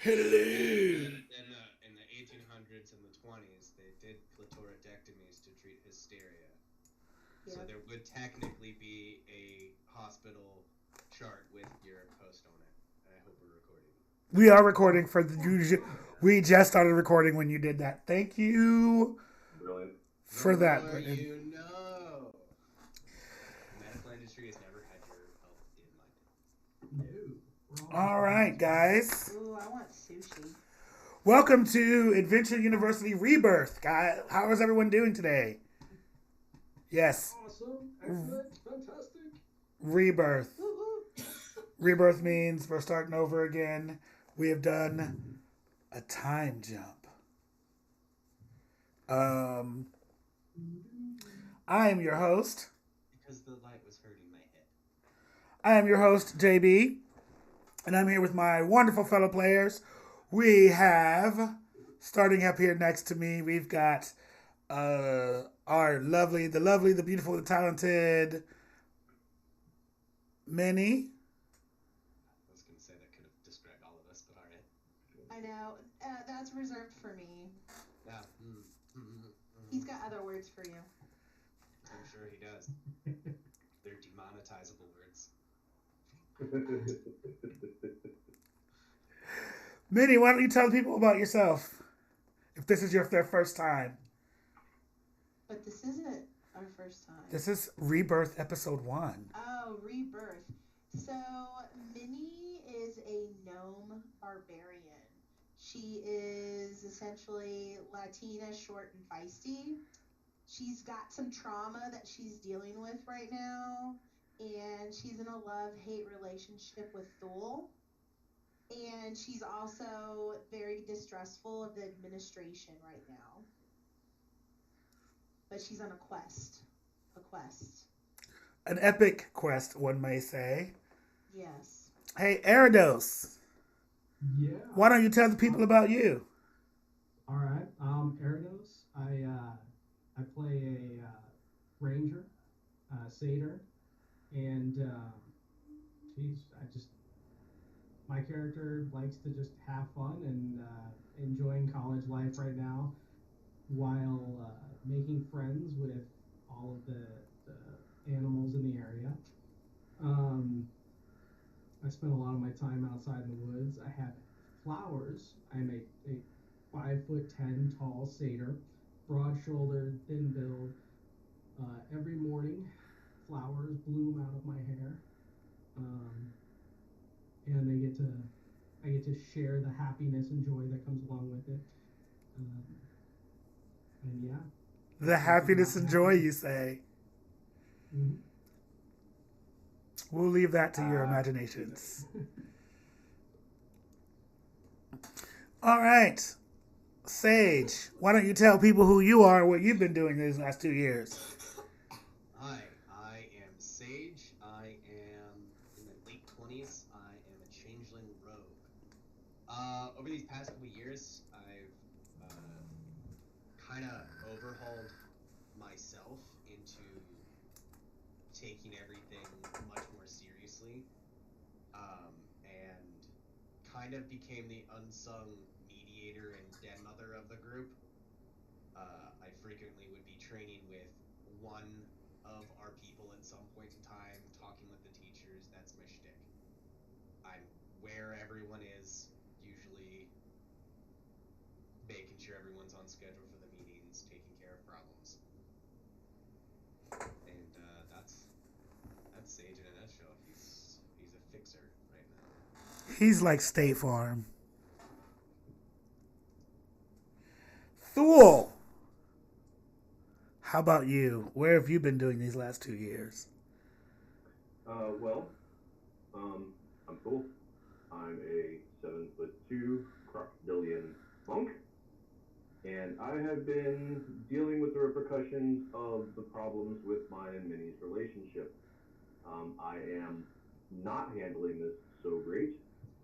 Hello. In the 1800s and the 20s, they did clitoridectomies to treat hysteria. So Yep. there would technically be a hospital chart with your post on it. I hope we're recording. We are recording for the Oh, usual. oh. We just started recording when you did that. Thank you Brilliant. The for that, more Brendan. you know. The medical industry has never had your health in mind. No. We're all All just right, producers. guys. Ooh, I want sushi. Welcome to Adventure University Rebirth, guys. How is everyone doing today? Yes, Awesome. Excellent. Fantastic. Rebirth. Woohoo! Rebirth means we're starting over again. We have done a time jump. Um, I am your host. Because the light was hurting my head. I am your host, JB, and I'm here with my wonderful fellow players. We have, starting up here next to me, we've got our lovely, the beautiful, the talented Minnie. I was going to say that could have described all of us, but alright. I know. That's reserved for me. Yeah. He's got other words for you. I'm sure he does. They're demonetizable words. Minnie, why don't you tell people about yourself? If this is their first time. But this isn't our first time. This is Rebirth Episode 1. Oh, Rebirth. So, Minnie is a gnome barbarian. She is essentially Latina, short, and feisty. She's got some trauma that she's dealing with right now, and she's in a love-hate relationship with Thule. And she's also very distrustful of the administration right now. But she's on a quest. A quest. An epic quest, one may say. Yes. Hey, Eridos, Yeah. why don't you tell the people about you? All right. Erdos. I play a ranger, satyr, and geez, I just my character likes to just have fun and enjoying college life right now, while making friends with all of the animals in the area. Um, I spend a lot of my time outside in the woods. I have flowers. I'm a 5'10" tall satyr, broad shouldered, thin build. Every morning, flowers bloom out of my hair, um, and I get to share the happiness and joy that comes along with it. Um, and yeah, The it's about happiness and joy, happiness. you say. Mm-hmm. We'll leave that to your uh, imaginations. All right, Sage, why don't you tell people who you are and what you've been doing these last 2 years? Hi, I am Sage. I am in my late 20s. I am a changeling rogue. Over these past couple years, I've kind of overhauled myself into taking everything much more seriously, and kind of became the unsung mediator and den mother of the group. I frequently would be training with one of our people at some point in time, talking with the teachers. That's my shtick. I'm where everyone is, usually making sure everyone's on schedule for the meetings, taking care of problems, and that's Sage in a nutshell. He's a fixer right now. He's like State Farm. Thule, how about you? Where have you been doing these last 2 years? well, um, I'm cool. I'm a 7'2" crocodilian monk, and I have been dealing with the repercussions of the problems with mine and Minnie's relationship. I am not handling this so great.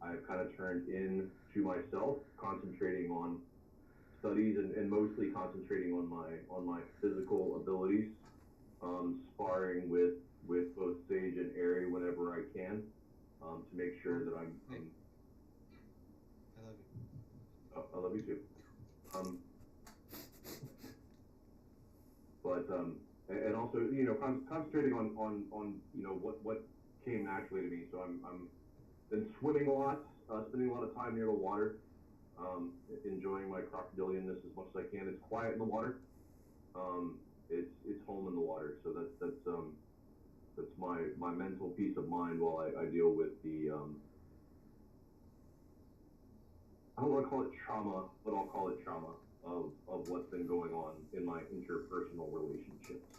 I've kind of turned in to myself, concentrating on studies and mostly concentrating on my physical abilities, sparring with both Sage and Airy whenever I can, to make sure that Hey, I'm I love you. concentrating on what came naturally to me. So I'm been swimming a lot, spending a lot of time near the water, enjoying my crocodilianness as much as I can. It's quiet in the water. It's home in the water. So that's my mental peace of mind while I deal with the I don't want to call it trauma, but I'll call it trauma of what's been going on in my interpersonal relationships.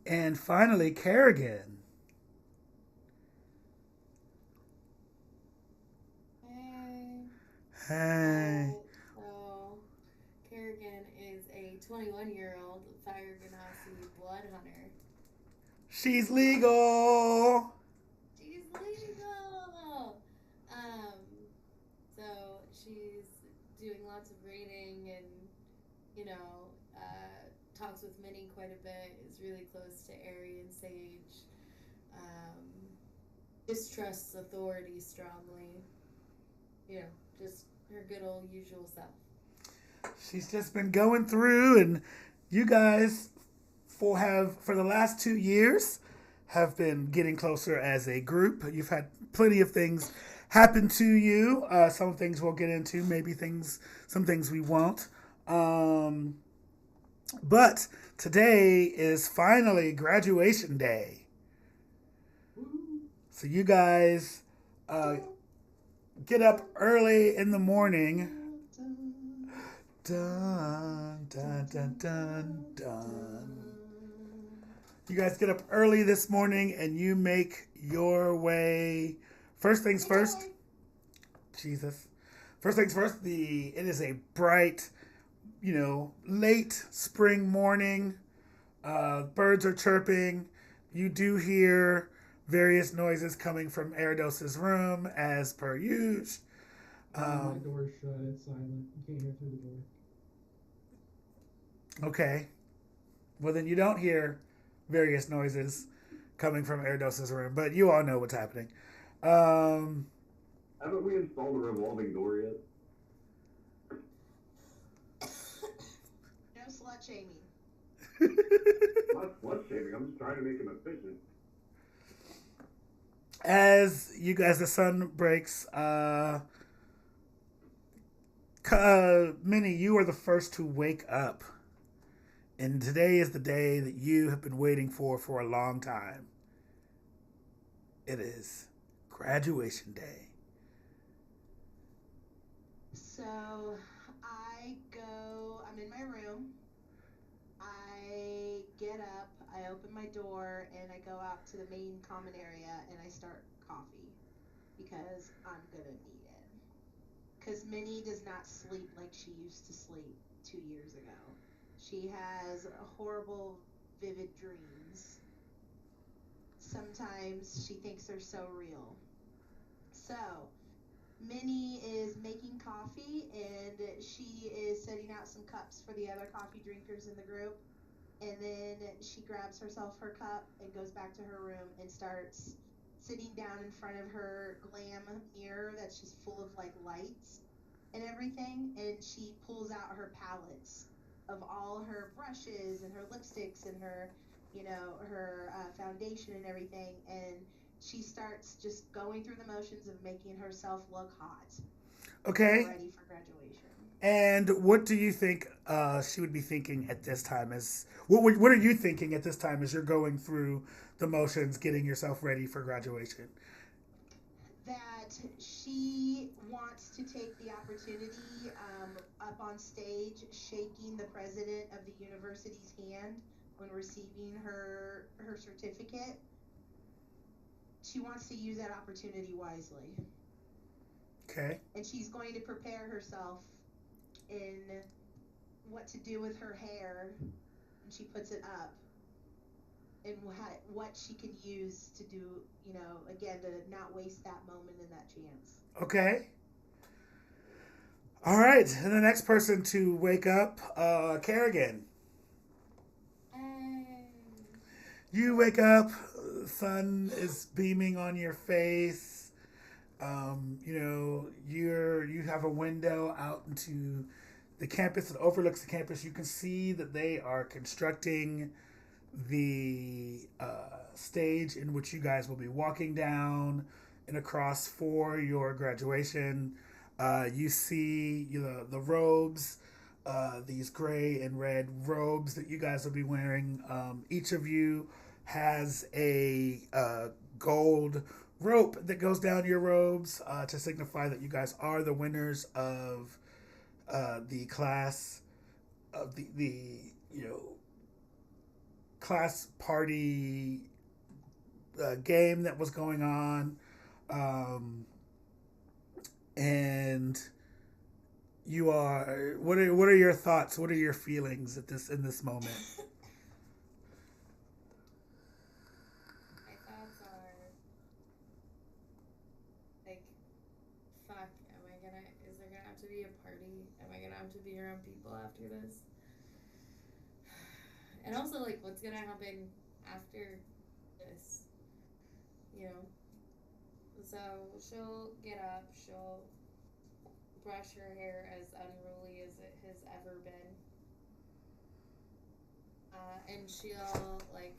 And finally, Kerrigan. Hey. So, Kerrigan is a 21-year-old fire ganassi blood hunter. She's legal. She's legal. So she's doing lots of reading and, talks with Minnie quite a bit. Is really close to Ari and Sage. Distrusts authority strongly. Just her good old usual self. She's just been going through, and you guys for the last 2 years have been getting closer as a group. You've had plenty of things happen to you. Some things we'll get into, maybe some things we won't. But today is finally graduation day. So you guys get up early in the morning. Dun, dun, dun, dun, dun. You guys get up early this morning and you make your way. First things first. Jesus. First things first, it is a bright, late spring morning. Birds are chirping. You do hear various noises coming from Eridos's room, as per usual. My door's shut. It's silent. You can't hear through the door. Okay. Well, then you don't hear various noises coming from Eridos's room, but you all know what's happening. Haven't we installed a revolving door yet? No slut shaming. Not slut shaming. I'm just trying to make him efficient. As the sun breaks, Minnie, you are the first to wake up. And today is the day that you have been waiting for a long time. It is graduation day. So I'm in my room. I get up, I open my door, and I go out to the main common area and I start coffee because I'm gonna need it. Because Minnie does not sleep like she used to sleep 2 years ago. She has horrible, vivid dreams. Sometimes she thinks they're so real. So, Minnie is making coffee and she is setting out some cups for the other coffee drinkers in the group. And then she grabs herself her cup and goes back to her room and starts sitting down in front of her glam mirror that's just full of lights and everything. And she pulls out her palettes of all her brushes and her lipsticks and her foundation and everything, and she starts just going through the motions of making herself look hot. Okay. Ready for graduation. And what do you think she would be thinking at this time? What are you thinking at this time as you're going through the motions, getting yourself ready for graduation? That she wants to take the opportunity up on stage, shaking the president of the university's hand when receiving her certificate. She wants to use that opportunity wisely. Okay. And she's going to prepare herself in what to do with her hair when she puts it up, and what she can use to do, again, to not waste that moment and that chance. Okay. All right. And the next person to wake up, Kerrigan. You wake up, sun is beaming on your face. You have a window out into the campus that overlooks the campus. You can see that they are constructing the stage in which you guys will be walking down and across for your graduation. You see the robes, these gray and red robes that you guys will be wearing. Each of you has a gold rope that goes down your robes to signify that you guys are the winners of the class of the class party game that was going on, and you are what are your thoughts? What are your feelings at this in this moment? My thoughts are like, fuck. Is there gonna have to be a party? Am I gonna have to be around people after this? And also, like, what's gonna happen after this? You know. So she'll get up. She'll brush her hair as unruly as it has ever been. And she'll, like,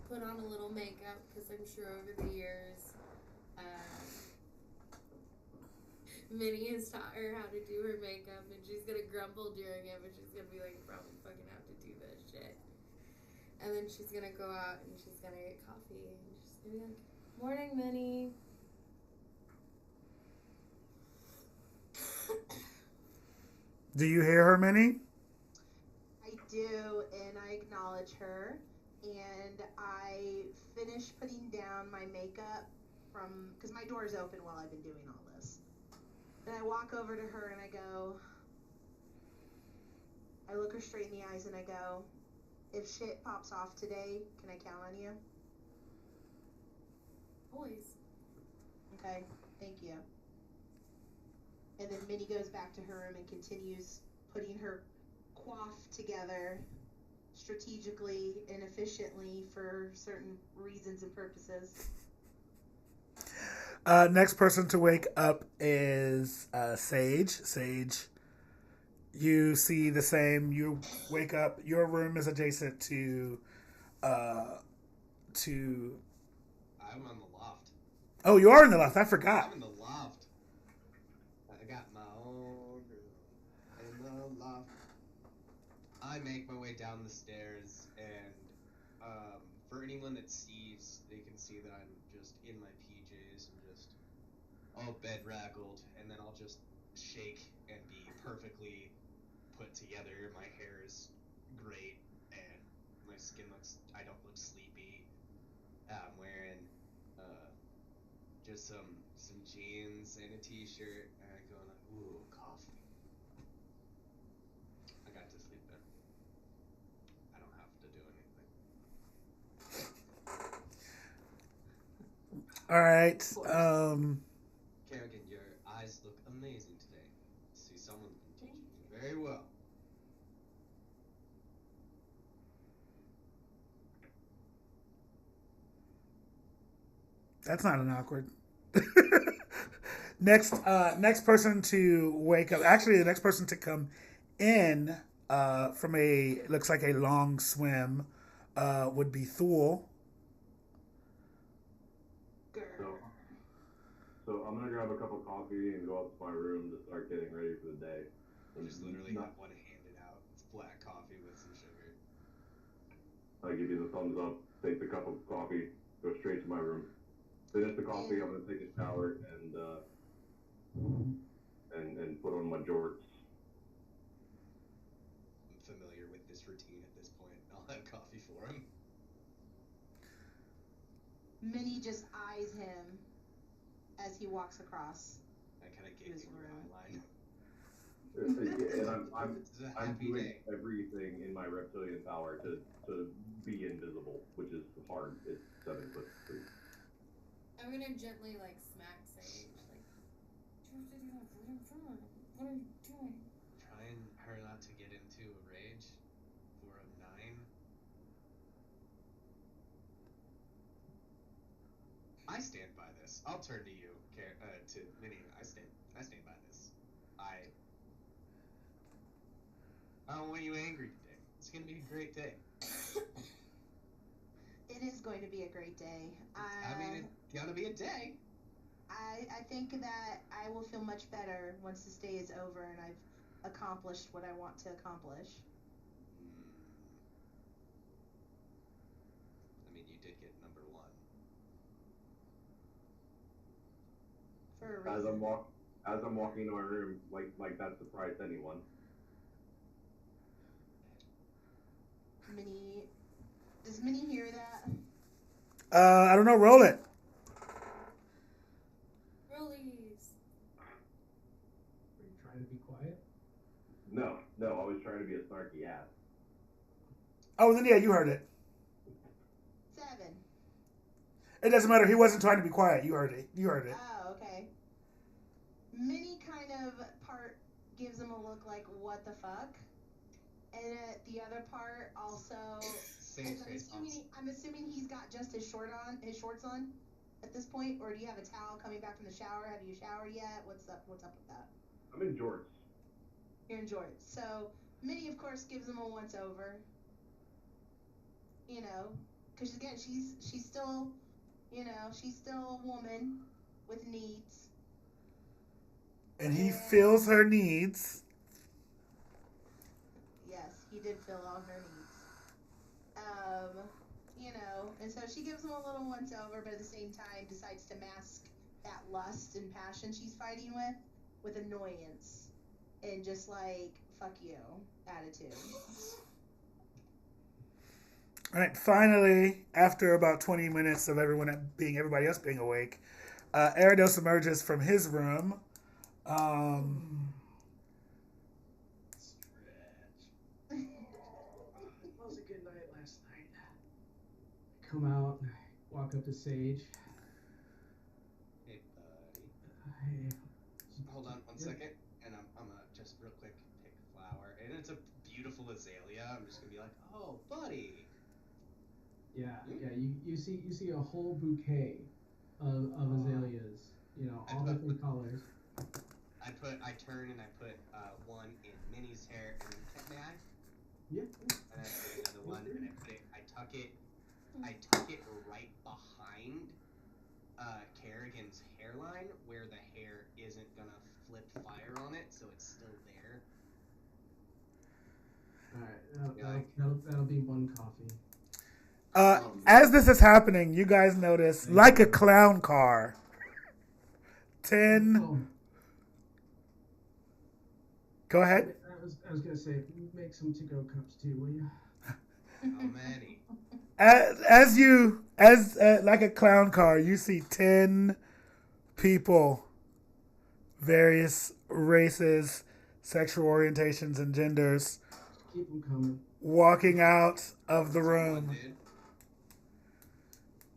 put on a little makeup because I'm sure over the years, Minnie has taught her how to do her makeup, and she's gonna grumble during it, but she's gonna be like, probably fucking have to do this shit. And then she's gonna go out and she's gonna get coffee, and she's gonna be like, morning, Minnie. Do you hear her, Minnie? I do, and I acknowledge her, and I finish putting down my makeup because my door is open while I've been doing all this. And I walk over to her and I look her straight in the eyes and I go, if shit pops off today, can I count on you? Always. Okay, thank you. And then Minnie goes back to her room and continues putting her coif together strategically and efficiently for certain reasons and purposes. Next person to wake up is Sage. Sage, you see the same. You wake up. Your room is adjacent to. I'm on the loft. Oh, you are in the loft. I forgot. I'm in the loft. I got my own room in the loft. I make my way down the stairs, and for anyone that sees, they can see that I'm just in my PJs and just all bedraggled, and then I'll just shake and be perfectly put together. My hair is great, and my skin I don't look sleepy. I'm wearing just some jeans and a t-shirt, and I go like, ooh, coffee. I got to sleep in. I don't have to do anything. All right. Kerrigan, your eyes look amazing today. See, someone's been teaching you very well. That's not an awkward. Next person to wake up. Actually, the next person to come in from looks like a long swim would be Thule. So I'm gonna grab a cup of coffee and go up to my room to start getting ready for the day. I just literally have one handed out. It's black coffee with some sugar. I give you the thumbs up. Take the cup of coffee. Go straight to my room. Finish the coffee. I'm gonna take a shower and put on my jorts. I'm familiar with this routine at this point. I'll have coffee for him. Minnie just eyes him as he walks across. I kind of gave you your eyeline. And I'm doing everything in my reptilian power to be invisible, which is hard. It's 7'3". I'm gonna gently like smack Sage, like, you have to do that for him. What are you doing? Trying her not to get into a rage for a 9. I stand by this. I'll turn to you, to Minnie. I stand by this. I don't want you angry today. It's gonna be a great day. It is going to be a great day. I mean, it's gonna be a day. I think that I will feel much better once this day is over and I've accomplished what I want to accomplish. I mean, you did get number one. For a As reason. I'm walking into my room, like that surprised anyone. Minnie, does Minnie hear that? I don't know. Roll it. Rollies. Are you trying to be quiet? No, I was trying to be a snarky ass. Oh, then yeah, you heard it. 7. It doesn't matter. He wasn't trying to be quiet. You heard it. You heard it. Oh, okay. Minnie kind of part gives him a look like, what the fuck? And the other part also, Sage face bumps. I'm assuming he's got just his shorts on at this point, or do you have a towel coming back from the shower? Have you showered yet? What's up with that? I'm in jorts. You're in jorts. So Minnie, of course, gives him a once over. You know, because again, she's still, she's still a woman with needs. And he fills her needs. Yes, he did fill all her needs. And so she gives him a little once over, but at the same time decides to mask that lust and passion she's fighting with annoyance and just like, fuck you attitude. All right. Finally, after about 20 minutes of everybody else being awake, Eridos emerges from his room. Stretch. It was a good night last night. I come out and I walk up to Sage. Hey, buddy. Hey. Hold on 1 second, and I'm gonna just real quick pick a flower, and it's a beautiful azalea. I'm just gonna be like, oh, buddy. Yeah. You see a whole bouquet of azaleas. All different colors. I turn and I put one in Minnie's hair, and may I? Yeah. And I put another one, and I tuck it right behind Kerrigan's hairline, where the hair isn't gonna flip fire on it, so it's still there. All right. That'll be one coffee. As this is happening, you guys notice, like a clown car, 10. Oh. Go ahead. I was gonna say, make some to-go cups too, will you? How many? As like a clown car, you see 10 people, various races, sexual orientations, and genders, Keep them coming. walking out of the room. Dude.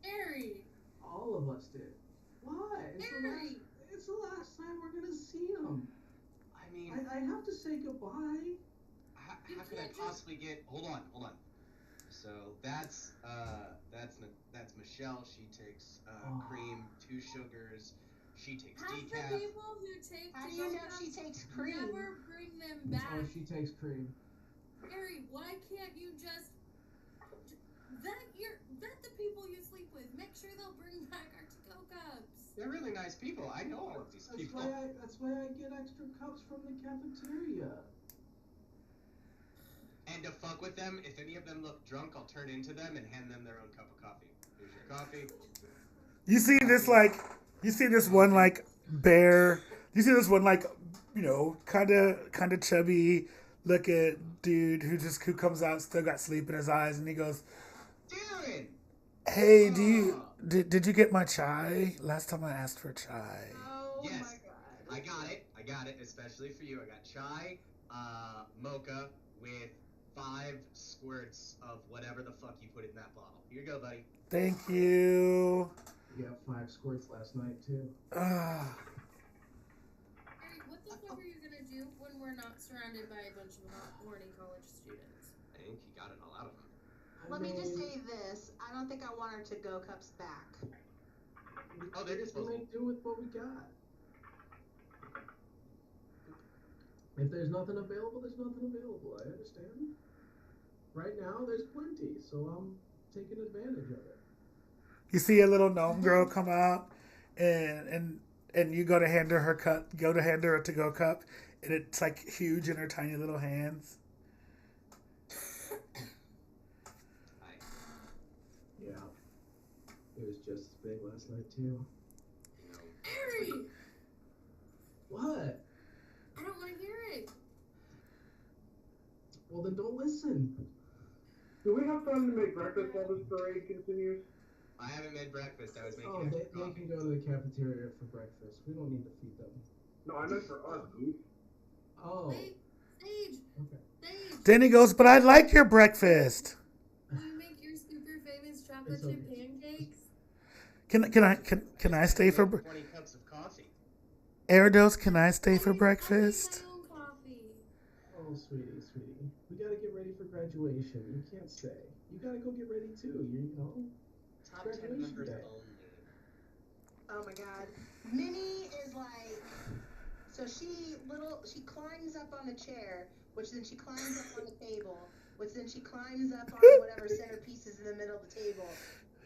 Harry. All of us did. Why? Harry. It's the last time we're gonna see them. I mean, I have to say goodbye. how could I possibly get? Hold on. So that's Michelle. She takes cream, 2 sugars. She takes Half decaf. the people who take How do to you go know cups she takes cream? never bring them back. Oh, she takes cream. Harry, why can't you just vet the people you sleep with? Make sure they'll bring back our to-go cups. They're really nice people. I know all of these people. That's why I get extra cups from the cafeteria. And to fuck with them, if any of them look drunk, I'll turn into them and hand them their own cup of coffee. Here's your coffee. You see this one like bear. You see this one like, kind of chubby looking dude who comes out, still got sleep in his eyes, and he goes, Darren! "Hey, did you get my chai? Last time I asked for chai." Oh Yes. my god. I got it, especially for you. I got chai, mocha with 5 squirts of whatever the fuck you put in that bottle. Here you go, buddy. Thank you. You got 5 squirts last night too. Harry, what the fuck are you gonna do when we're not surrounded by a bunch of horny college students? I think he got it all out of him. Let me just say this. I don't think I want her to go cups back. Oh, they're disposable. We'll make do with what we got. If there's nothing available, there's nothing available. I understand. Right now, there's plenty, so I'm taking advantage of it. You see a little gnome girl come out, and you go to hand her her cup, go to hand her a to-go cup, and it's like huge in her tiny little hands. Hi. Yeah. It was just as big last night, too. No. Harry! What? I don't want to hear it. Well, then don't listen. Do we have time to make breakfast while this parade continues? I haven't made breakfast. I was making Oh, extra they coffee. can go to the cafeteria for breakfast. We don't need to feed them. No, I meant for us, Goose. Oh. Wait, Sage! Okay. Sage! Then he goes, but I like your breakfast. Will you make your super famous chocolate chip pancakes? Can I stay for 20 cups of coffee. Erdos? Can I stay for I breakfast? make my own coffee. Oh, sweetie. We gotta get ready for graduation. You can't stay. You gotta go get ready too. You know. Top 10 Graduation members day. only. Oh my god. Minnie is like, so she climbs up on the chair, which then she climbs up on the table, which then she climbs up on whatever centerpiece is in the middle of the table.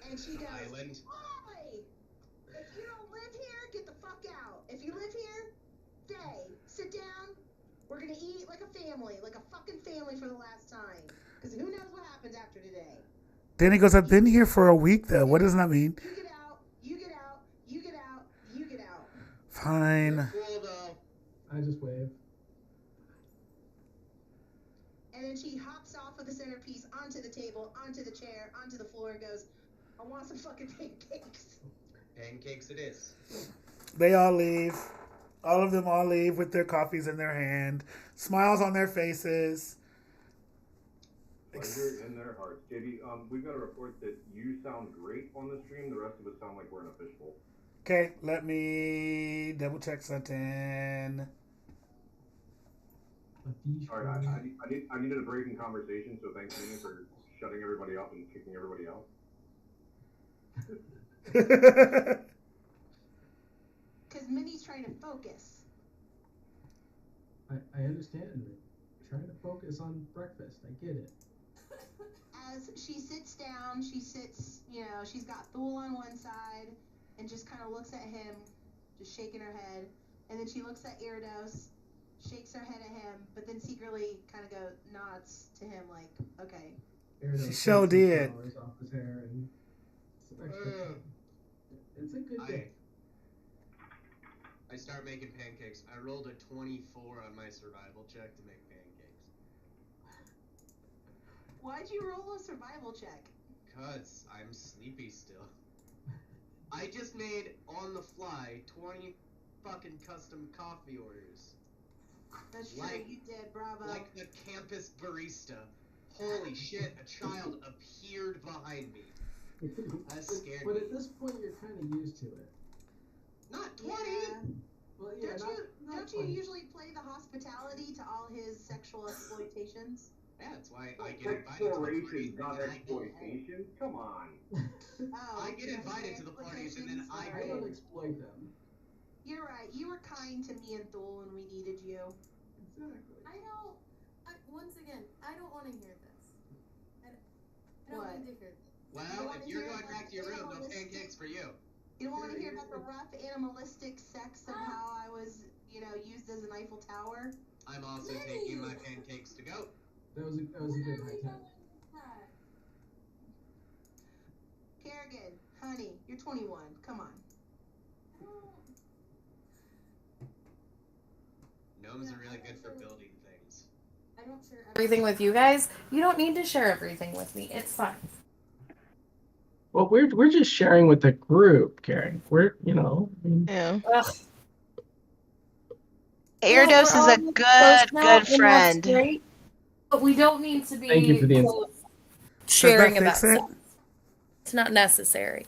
And she goes, Island. "Oi! If you don't live here, get the fuck out. If you live here, stay. Sit down. We're gonna eat like a family, like a fucking family for the last time. Because who knows what happens after today." Then he goes, I've been here for a week though. What does that mean? You get out, you get out, you get out, you get out. Fine. Cool though. I just wave. And then she hops off of the centerpiece onto the table, onto the chair, onto the floor, and goes, "I want some fucking pancakes." Pancakes it is. They all leave. All of them all leave with their coffees in their hand. Smiles on their faces. Pleasure in their hearts. JD, we've got to report that you sound great on the stream. The rest of us sound like we're in a fishbowl. Okay, let me double check something. All right, I needed a break in conversation, so thanks, Minnie, for shutting everybody up and kicking everybody out. Because Minnie's trying to focus. I understand. Trying to focus on breakfast. I get it. As she sits down, she's got Thule on one side and just kind of looks at him, just shaking her head. And then she looks at Iridos, shakes her head at him, but then secretly kind of nods to him like, okay. Iridos She sure did. Off his hair and it's a good day. I start making pancakes. I rolled a 24 on my survival check to make pancakes. Why'd you roll a survival check? 'Cause I'm sleepy still. I just made, on the fly, 20 fucking custom coffee orders. That's true, you did, bravo. Like the campus barista. Holy shit, a child appeared behind me. That scared But me. at this point, you're kind of used to it. Not 20! Yeah. Well, yeah, Don't you usually play the hospitality to all his sexual exploitations? Yeah, that's why I get invited to the parties Exploration, and not then I go home. exploitation. Come on. Oh, I get invited to the parties and then I I go don't home. exploit them. You're right. You were kind to me and Thule when we needed you. Exactly. Once again, I don't want to hear this. I don't What? need to hear this. Well, if you're going back to your room, no pancakes for you. You don't want to hear about the rough animalistic sex of how I was, used as an Eiffel Tower? I'm also taking my pancakes to go. That was a good high time. Kerrigan, honey, you're 21. Come on. Gnomes are really good for building things. I don't share everything with you guys. You don't need to share everything with me. It's fine. Well, we're just sharing with the group, Karen. We're. Yeah. Ugh. Erdos is a good friend. Great, but we don't need to be Thank you for the sharing about Does that fix sex. It's not necessary.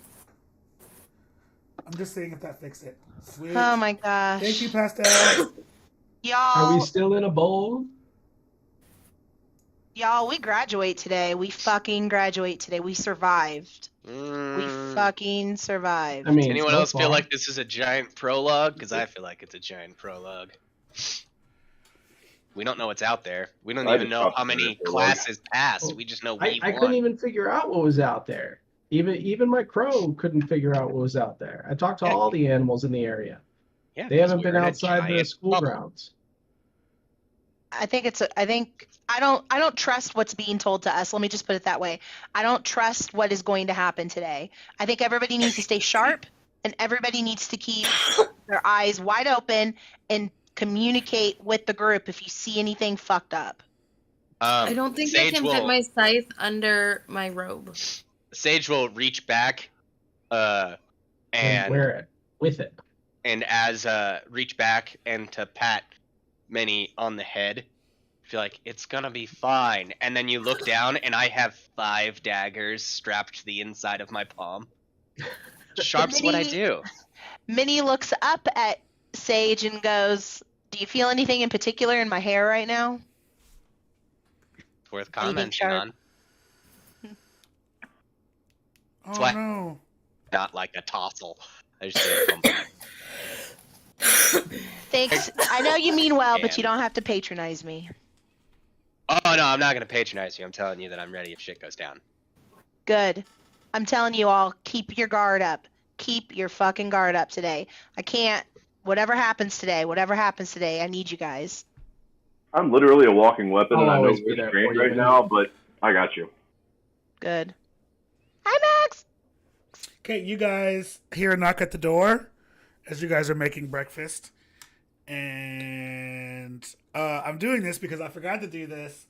I'm just seeing if that fixed it. Sweet. Oh my gosh. Thank you, Pastel. Y'all. Are we still in a bowl? Y'all, we graduate today. We fucking graduate today. We survived. We fucking survived. I mean, anyone so else feel far. like this is a giant prologue? Because I feel like it's a giant prologue. We don't know what's out there. We don't I even just know dropped how the many first one. classes passed. We just know we I won. couldn't even figure out what was out there. Even my crow couldn't figure out what was out there. I talked to Yeah. all the animals in the area. Yeah, They because haven't we're been in a outside the giant school bubble. grounds. I don't trust what's being told to us. Let me just put it that way. I don't trust what is going to happen today. I think everybody needs to stay sharp and everybody needs to keep their eyes wide open and communicate with the group if you see anything fucked up. I don't think I can fit my scythe under my robe. Sage will reach back, and wear it with it. And as reach back and to pat Minnie on the head, feel like it's gonna be fine. And then you look down, and I have 5 daggers strapped to the inside of my palm. Sharp's what I do. Minnie looks up at Sage and goes, "Do you feel anything in particular in my hair right now?" It's worth commenting on. Oh why- no. Not like a tossle. I just did it. Thanks. I know you mean well, but Man. you don't have to patronize me. Oh no, I'm not gonna patronize you. I'm telling you that I'm ready if shit goes down. Good. I'm telling you all, keep your guard up. Keep your fucking guard up today. I can't. Whatever happens today, I need you guys. I'm literally a walking weapon, I'll and I know always be we're there strange for you, right man. now, but I got you. Good. Hi, Max. Okay, you guys hear a knock at the door as you guys are making breakfast. And I'm doing this because I forgot to do this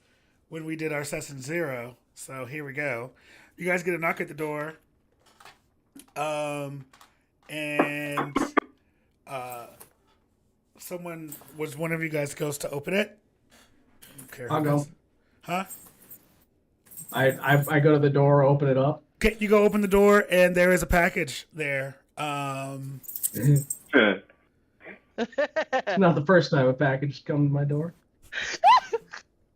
when we did our session 0. So here we go. You guys get a knock at the door. And one of you guys goes to open it. I don't care who I'll go. goes. Huh? I go to the door, open it up. Okay, you go open the door, and there is a package there. It's not the first time a package has come to my door.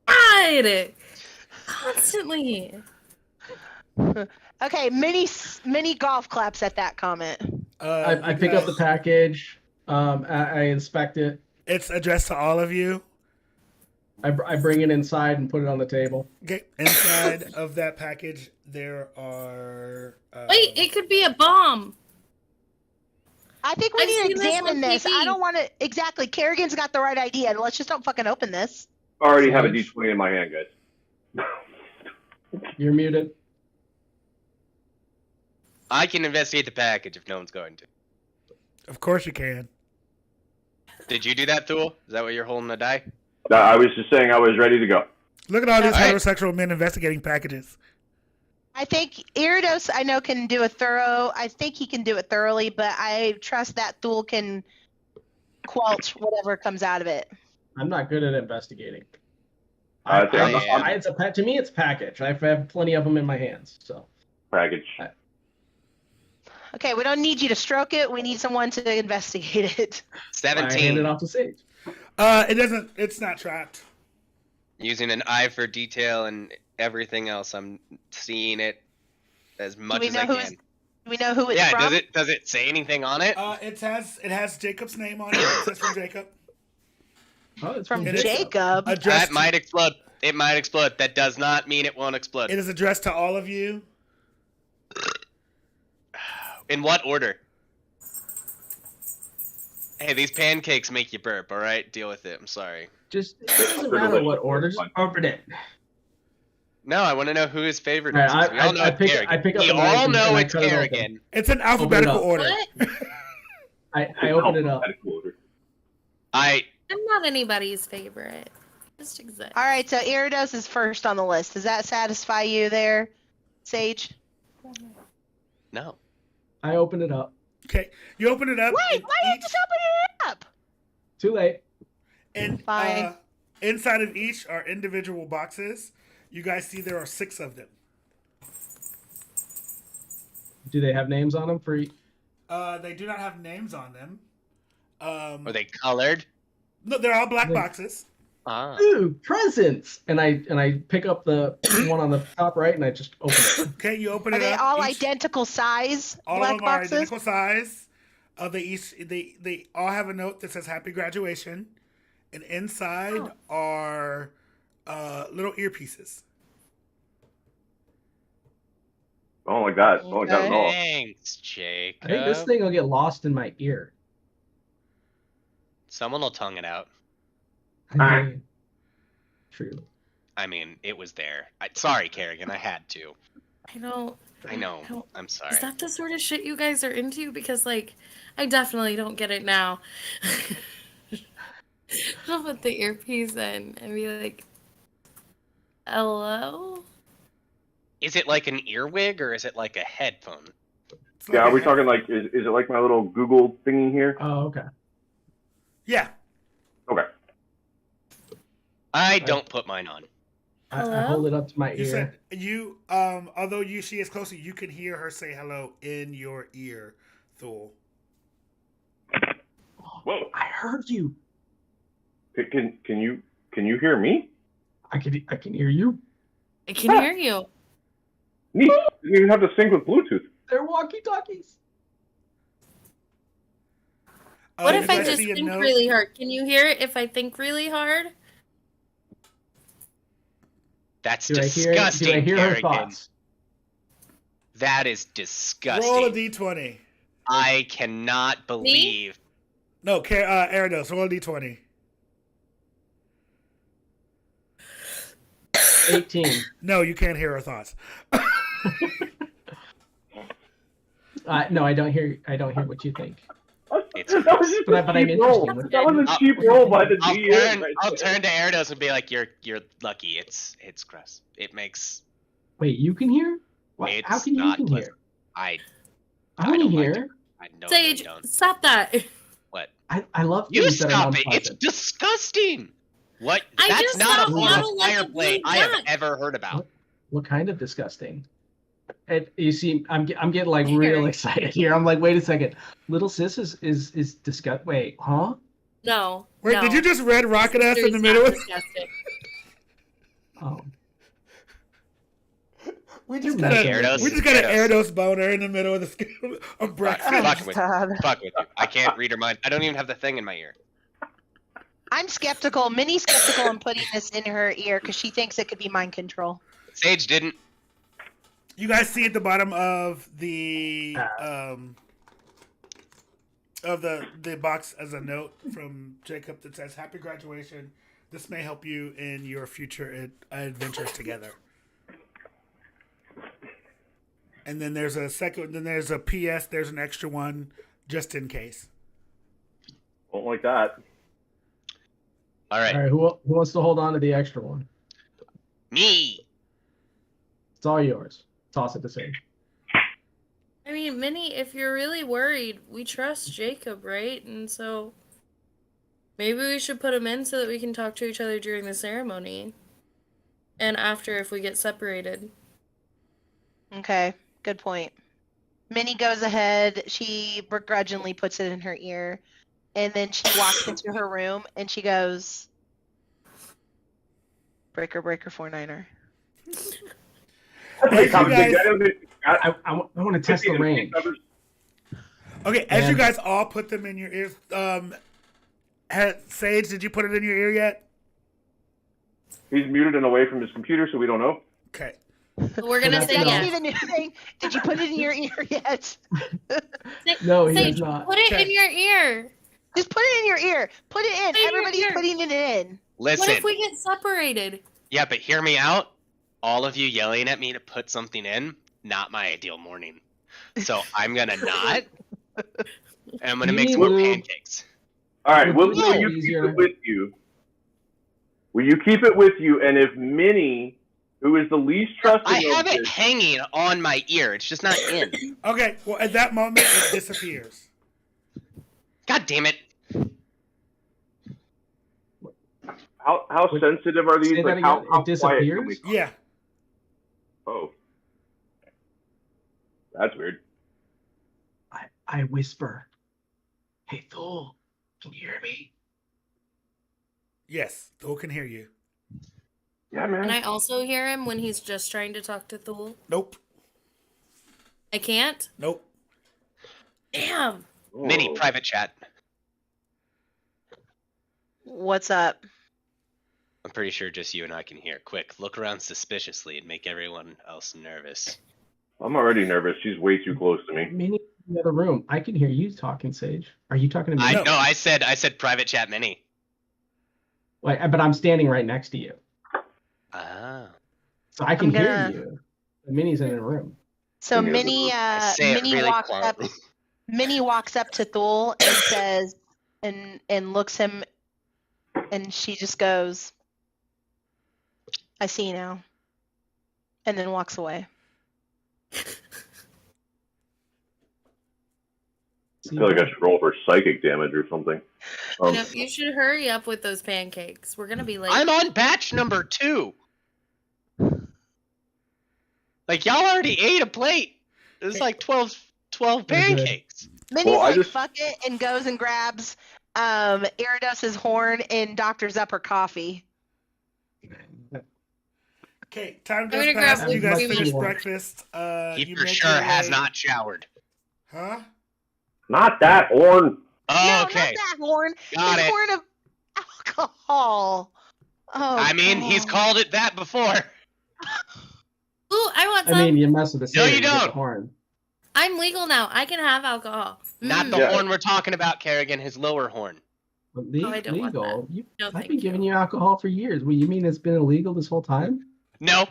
Hide! Constantly. Okay, mini golf claps at that comment. I pick up the package. I inspect it. It's addressed to all of you. I bring it inside and put it on the table. Okay, inside of that package, there are... Wait, it could be a bomb. I think we I've need to seen this examine on this. TV. I don't want to... Exactly. Kerrigan's got the right idea. Let's just don't fucking open this. I already have a D20 in my hand, guys. You're muted. I can investigate the package if no one's going to. Of course you can. Did you do that, Thule? Is that what you're holding the die? I was just saying I was ready to go. Look at all these Alright. heterosexual men investigating packages. I think Iridos, I know, can do a thorough... I think he can do it thoroughly, but I trust that Thule can squelch whatever comes out of it. I'm not good at investigating. To me, it's package. I have plenty of them in my hands. So Package. Okay, we don't need you to stroke it. We need someone to investigate it. I hand it 17. off to Sage. It's not trapped. Using an eye for detail and everything else, I'm seeing it as much as I can. Do we know who it's Yeah, from? does it say anything on it? It has Jacob's name on it. It says from Jacob. Oh, it's From It is- Jacob. Addressed, That might explode. It might explode. That does not mean it won't explode. it is addressed to all of you. In what order? Hey, these pancakes make you burp, alright? Deal with it. I'm sorry. Just it doesn't matter what order. Just open it. No, I want to know who his favorite All is. right, 'cause we all know I it's pick Kerrigan. up We the knife all and know I it's cut it open. Kerrigan. It's in alphabetical up. order. What? I open it up. I'm not anybody's favorite. Just exist. All right, so Iridos is first on the list. Does that satisfy you there, Sage? No. I open it up. Okay, you open it up. Wait, and why are you just opening it up? Too late. And Fine. inside of each are individual boxes. You guys see there are 6 of them. Do they have names on them for? They do not have names on them. Are they colored? No, they're all black They- boxes. Ah. Ooh, presents! And I pick up the one on the top right and I just open it. Okay, you open Are it they up. all Each- identical size All black of them are boxes? identical size. They all have a note that says "Happy Graduation," and inside are little earpieces. Oh my god. Oh my god at all. Thanks, Jacob. I think this thing will get lost in my ear. Someone will tongue it out. True. I mean, it was there. Sorry, Kerrigan, I had to. I know. I'm sorry. Is that the sort of shit you guys are into? Because, like, I definitely don't get it now. I'll put the earpiece in and be like, hello? Is it like an earwig or is it like a headphone? It's Yeah, like are we a- talking like, is it like my little Google thingy here? Oh, okay. Yeah. Okay. I don't put mine on. I Hello? hold it up to my You ear. said you although she is closer, you can hear her say hello in your ear, Thule. Whoa. I heard you. Can you hear me? I can hear you. I can hear you. Neat. You didn't even have to sync with Bluetooth. They're walkie-talkies. What you if I guys just see a think note? really hard? Can you hear it if I think really hard? That's Do disgusting, I hear her Kerrigan. thoughts? That is disgusting. Roll a d20. I cannot believe. No, Erados, roll a d20. 18. No, you can't hear her thoughts. No, I don't hear what you think. It's That was just But a I'm cheap roll. interested with That was it. a cheap roll by the I'll DM. turn, right I'll there. turn to Erados and be like, "You're lucky. It's gross. It makes Wait, you can hear? What? it's How can you not can pleasant. hear? I I don't can like hear. it. I know Sage, they don't. stop that. What? I love You things that are stop it. It's unpleasant. disgusting. What? I That's just not a saw form Waddle of like a fire play blue I have dot. ever heard about. What kind of disgusting? You see, I'm getting like Here. real excited here. I'm like, wait a second, little sis is disgust. Wait, huh? No. Wait, no. did you just red rocket us in the Sister's middle? not disgusting. Oh, We just You're got a messing with we me. just got an Erados. Erados boner in the middle of the scale of breakfast. Fuck with, God. fuck with you. I can't read her mind. I don't even have the thing in my ear. I'm skeptical. Minnie's skeptical in putting this in her ear because she thinks it could be mind control. Sage didn't. You guys see at the bottom of the box as a note from Jacob that says, "Happy graduation. This may help you in your future adventures together." And then there's a second. Then there's a PS. There's an extra one just in case. Don't like that. All right. all right. Who wants to hold on to the extra one? Me. It's all yours. Toss it to Sage. I mean, Minnie, if you're really worried, we trust Jacob, right? And so maybe we should put him in so that we can talk to each other during the ceremony. And after if we get separated. Okay, good point. Minnie goes ahead. She begrudgingly puts it in her ear. And then she walks into her room and she goes, breaker, 4-9er. That's you guys- I want to test the range. Okay, as you And- guys all put them in your ears, Sage, did you put it in your ear yet? He's muted and away from his computer, so we don't know. Okay. We're going to That's say That no. would yes. be the new thing. Did you put it in your ear yet? No, he Sage, does not. put it Okay. in your ear. Just put it in your ear. Put it in. Put it in your Everybody's ear. putting it in. What Listen. if we get separated? Yeah, but hear me out. All of you yelling at me to put something in, not my ideal morning. So I'm gonna not. And I'm gonna make some more Lou. pancakes. All right, will No. you keep Easier. it with you? Will you keep it with you? And if Minnie, who is the least trusting I of have it this, hanging on my ear. It's just not in. Okay. Well, at that moment, it disappears. God damn it. how Would- sensitive are these? Say that Like, how again? It quiet can disappears? we? Yeah. Oh, that's weird. I whisper, "Hey Thule, can you hear me?" Yes. Thule can hear you. Yeah, man. And I also hear him when he's just trying to talk to Thule. Nope. I can't? Nope. Damn. Oh. Mini private chat. What's up? I'm pretty sure just you and I can hear. Quick, look around suspiciously and make everyone else nervous. I'm already nervous. She's way too close to me. Minnie in the other room. I can hear you talking, Sage. Are you talking to me? No, I said private chat Minnie. Wait, but I'm standing right next to you, Ah. so I can hear gonna- you. But Minnie's in a room. So Minnie has a Minnie, room. I say Minnie it really walks up. quietly. Minnie walks up to Thule and says, and looks him, and she just goes, "I see you now," and then walks away. I feel like I should roll for psychic damage or something. You should hurry up with those pancakes. We're gonna be late. I'm on batch number 2. Like, y'all already ate a plate. There's like 12 They're good. pancakes. Minnie's Well, I like, just- "Fuck it," and goes and grabs Iridos' horn and doctors up her coffee. Okay, time I'm goes gonna past. grab You guys Luke's finish more. breakfast. He You for make sure your has way- not showered. Huh? Not that horn. Oh, No, okay. not that horn. Got the it. horn of alcohol. Oh, I mean, he's God. called it that before. Ooh, I want I some. mean, you mess with the No, Sage, you get the don't. horn. I'm legal now. I can have alcohol. Not the Yeah. horn we're talking about, Kerrigan. His lower horn. But I don't want legal. No, I've thank been you. giving you alcohol for years. Well, you mean it's been illegal this whole time? No,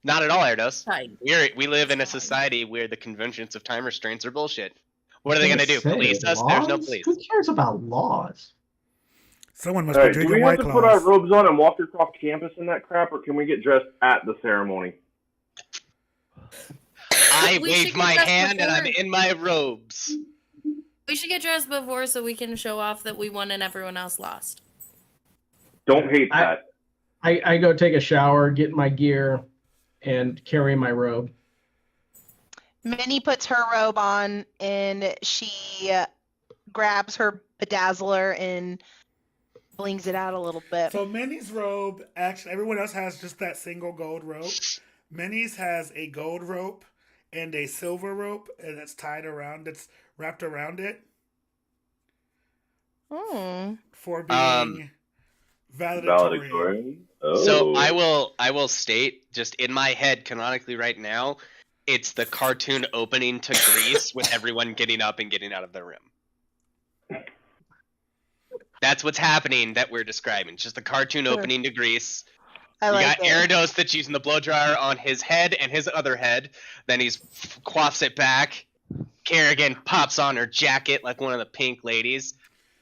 not at all, Erdos. Fine. We live in a society where the conventions of time restraints are bullshit. What are they Gonna gonna do? say, Police us? There's no laws? police. Who cares about laws? Someone must All be right, do drinking we have White to Claws. put our robes on and walk across campus in that crap, or can we get dressed at the ceremony? I We should wave get my dressed hand and I'm before. in my robes. We should get dressed before so we can show off that we won and everyone else lost. Don't hate that. I go take a shower, get my gear, and carry my robe. Minnie puts her robe on and she grabs her bedazzler and blings it out a little bit. So Minnie's robe, actually, everyone else has just that single gold rope. Minnie's has a gold rope and a silver rope, and it's tied around. It's wrapped around it for being valedictorian. Valedictorian. Oh. So I will state, just in my head, canonically right now, it's the cartoon opening to Grease with everyone getting up and getting out of their room. That's what's happening that we're describing. It's just the cartoon opening to Grease. I You like got it. Eridos that's using the blow dryer on his head and his other head. Then he's quaffs it back. Kerrigan pops on her jacket like one of the pink ladies.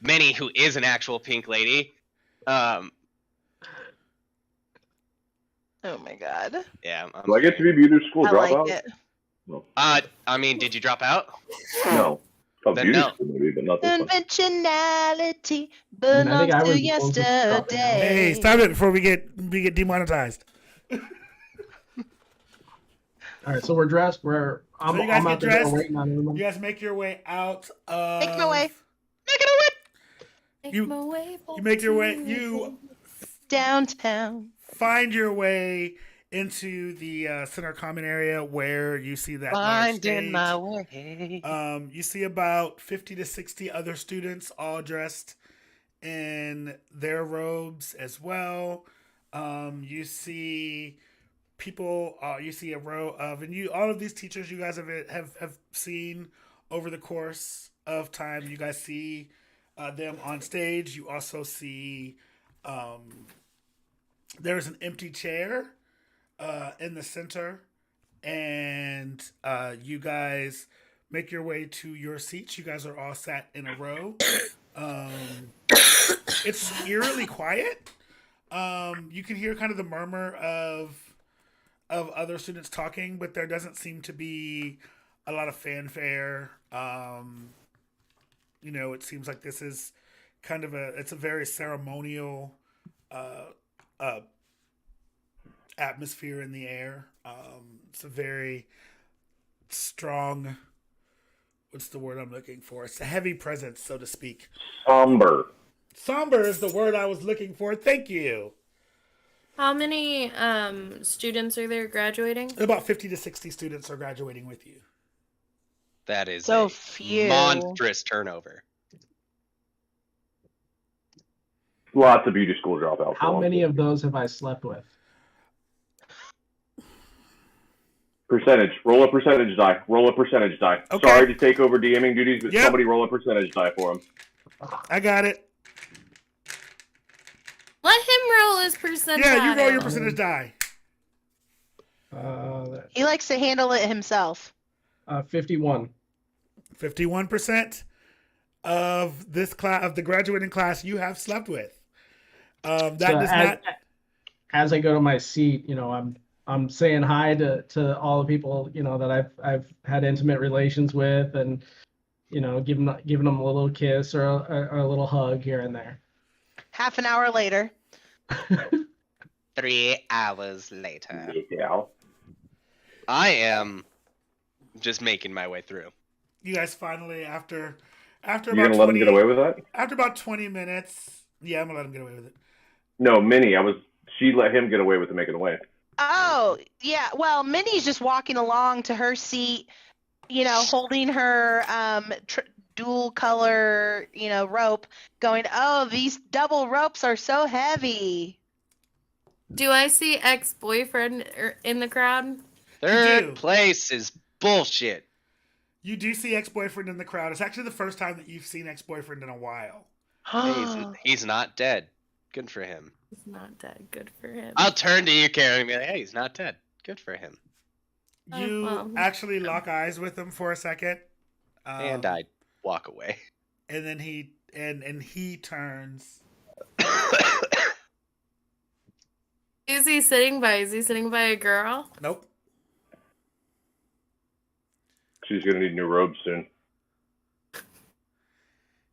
Minnie, who is an actual pink lady. Oh my god. Yeah. Do I get to be beauty school I like dropout? it. I mean, did you drop out? No. Oh, Then beauty no. school maybe, but not this one. Conventionality I mean, I think belongs I to would be close to dropping out. yesterday. Hey, stop it before we get demonetized. All right, so we're dressed. I'm So you guys out get the door dressed? waiting on everyone. You guys make your way out of. Make my way. You- my way You make your way. to- You Downtown. find your way into the center common area where you see that large Finding stage. my way. You see about 50 to 60 other students all dressed in their robes as well. You see people, you see a row of, and all of these teachers you guys have seen over the course of time. You guys see them on stage. You also see there's an empty chair in the center, and you guys make your way to your seats. You guys are all sat in a row. It's eerily quiet. You can hear kind of the murmur of other students talking, but there doesn't seem to be a lot of fanfare. It seems like this is kind of it's a very ceremonial atmosphere in the air. It's a very strong, what's the word I'm looking for? It's a heavy presence, so to speak. Somber. Somber is the word I was looking for. Thank you. How many students are there graduating? About 50 to 60 students are graduating with you. That is So a few. monstrous turnover. Lots of beauty school dropouts. How many of those have I slept with? Percentage. Roll a percentage die. Roll a percentage die. Okay. Sorry to take over DMing duties, but Yep. somebody roll a percentage die for him. I got it. Let him roll his percentile. Yeah, you roll your percentage die. He likes to handle it himself. 51. 51% of this class, of the graduating class, you have slept with. That So does not. As I go to my seat, I'm saying hi to all the people that I've had intimate relations with, and giving them a little kiss or a little hug here and there. Half an hour later. 3 hours later. Yeah. I am just making my way through. You guys finally, after You're about gonna let him 20 get away with that? after about 20 minutes, yeah, I'm gonna let him get away with it. No, Minnie. She let him get away with the making away. Oh, yeah. Well, Minnie's just walking along to her seat, holding her dual color, rope, going, oh, these double ropes are so heavy. Do I see ex-boyfriend in the crowd? do. Third place is bullshit. You do see ex-boyfriend in the crowd. It's actually the first time that you've seen ex-boyfriend in a while. He's not dead. Good for him. He's not dead. Good for him. I'll turn to you, Karen, and be like, hey, he's not dead. Good for him. You well. actually lock eyes with him for a second. And I walk away. And then he turns. Who's he sitting by? Is he sitting by a girl? Nope. She's gonna need new robes soon.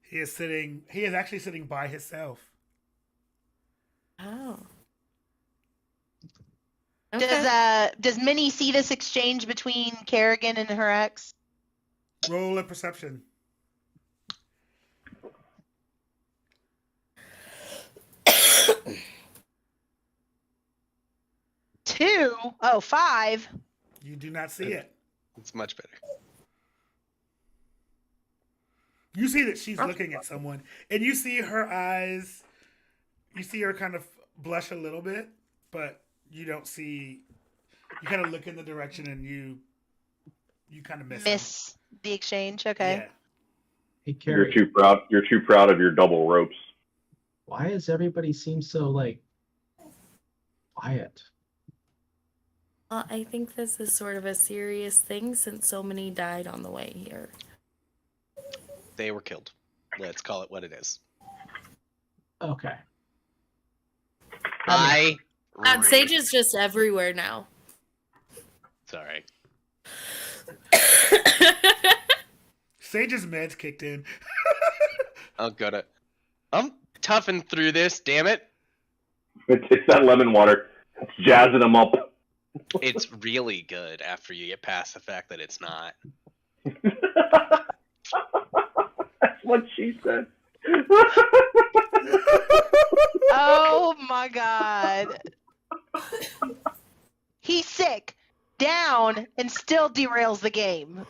He is actually sitting by himself. Oh. Okay. Does Minnie see this exchange between Kerrigan and her ex? Roll a perception. 2? Oh, 5. You do not see it. It's much better. You see that she's looking at someone, and you see her eyes. You see her kind of blush a little bit, but you don't see. You kind of look in the direction, and you kind of miss the exchange. Okay. Yeah. Hey, You're Carrie, too proud. You're too proud of your double ropes. why does everybody seem so quiet? Well, I think this is sort of a serious thing since so many died on the way here. They were killed. Let's call it what it is. Okay. Sage is just everywhere now. Sorry. Sage's meds kicked in. I'll go to. I'm toughing through this, damn it. It's that lemon water. It's jazzing them up. It's really good after you get past the fact that it's not. That's what she said. Oh my god. He's sick, down, and still derails the game.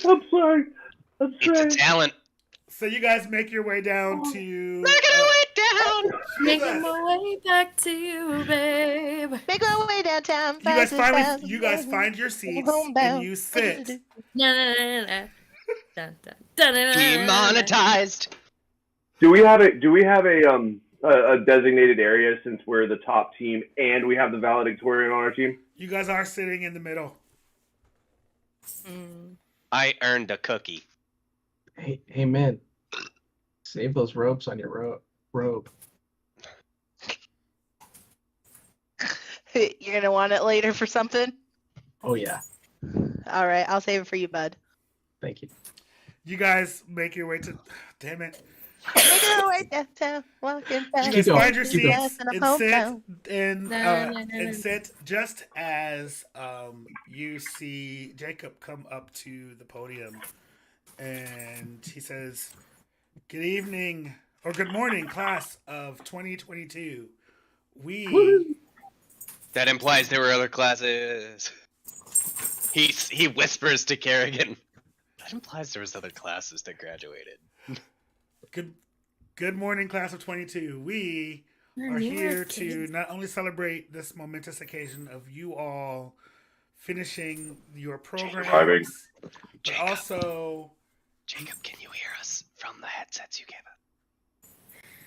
I'm sorry. It's a talent. So you guys make your way down to. Making my way back to you, babe. Make my way downtown. You guys find your seats and you sit. Demonetized. Do we have a designated area since we're the top team and we have the valedictorian on our team? You guys are sitting in the middle. I earned a cookie. Hey, man. Save those ropes on your robe. You're gonna want it later for something? Oh yeah. All right, I'll save it for you, bud. Thank you. You guys make your way to. Damn it. Make your way downtown, walking fast. You guys find your Keep going. seats and sit just as you see Jacob come up to the podium, and he says, "Good evening or good morning, class of 2022. That implies there were other classes. He whispers to Kerrigan. That implies there was other classes that graduated. Good morning, class of 22. We are here to not only celebrate this momentous occasion of you all finishing your programs, but Jacob. also... Jacob, can you hear us from the headsets you gave us?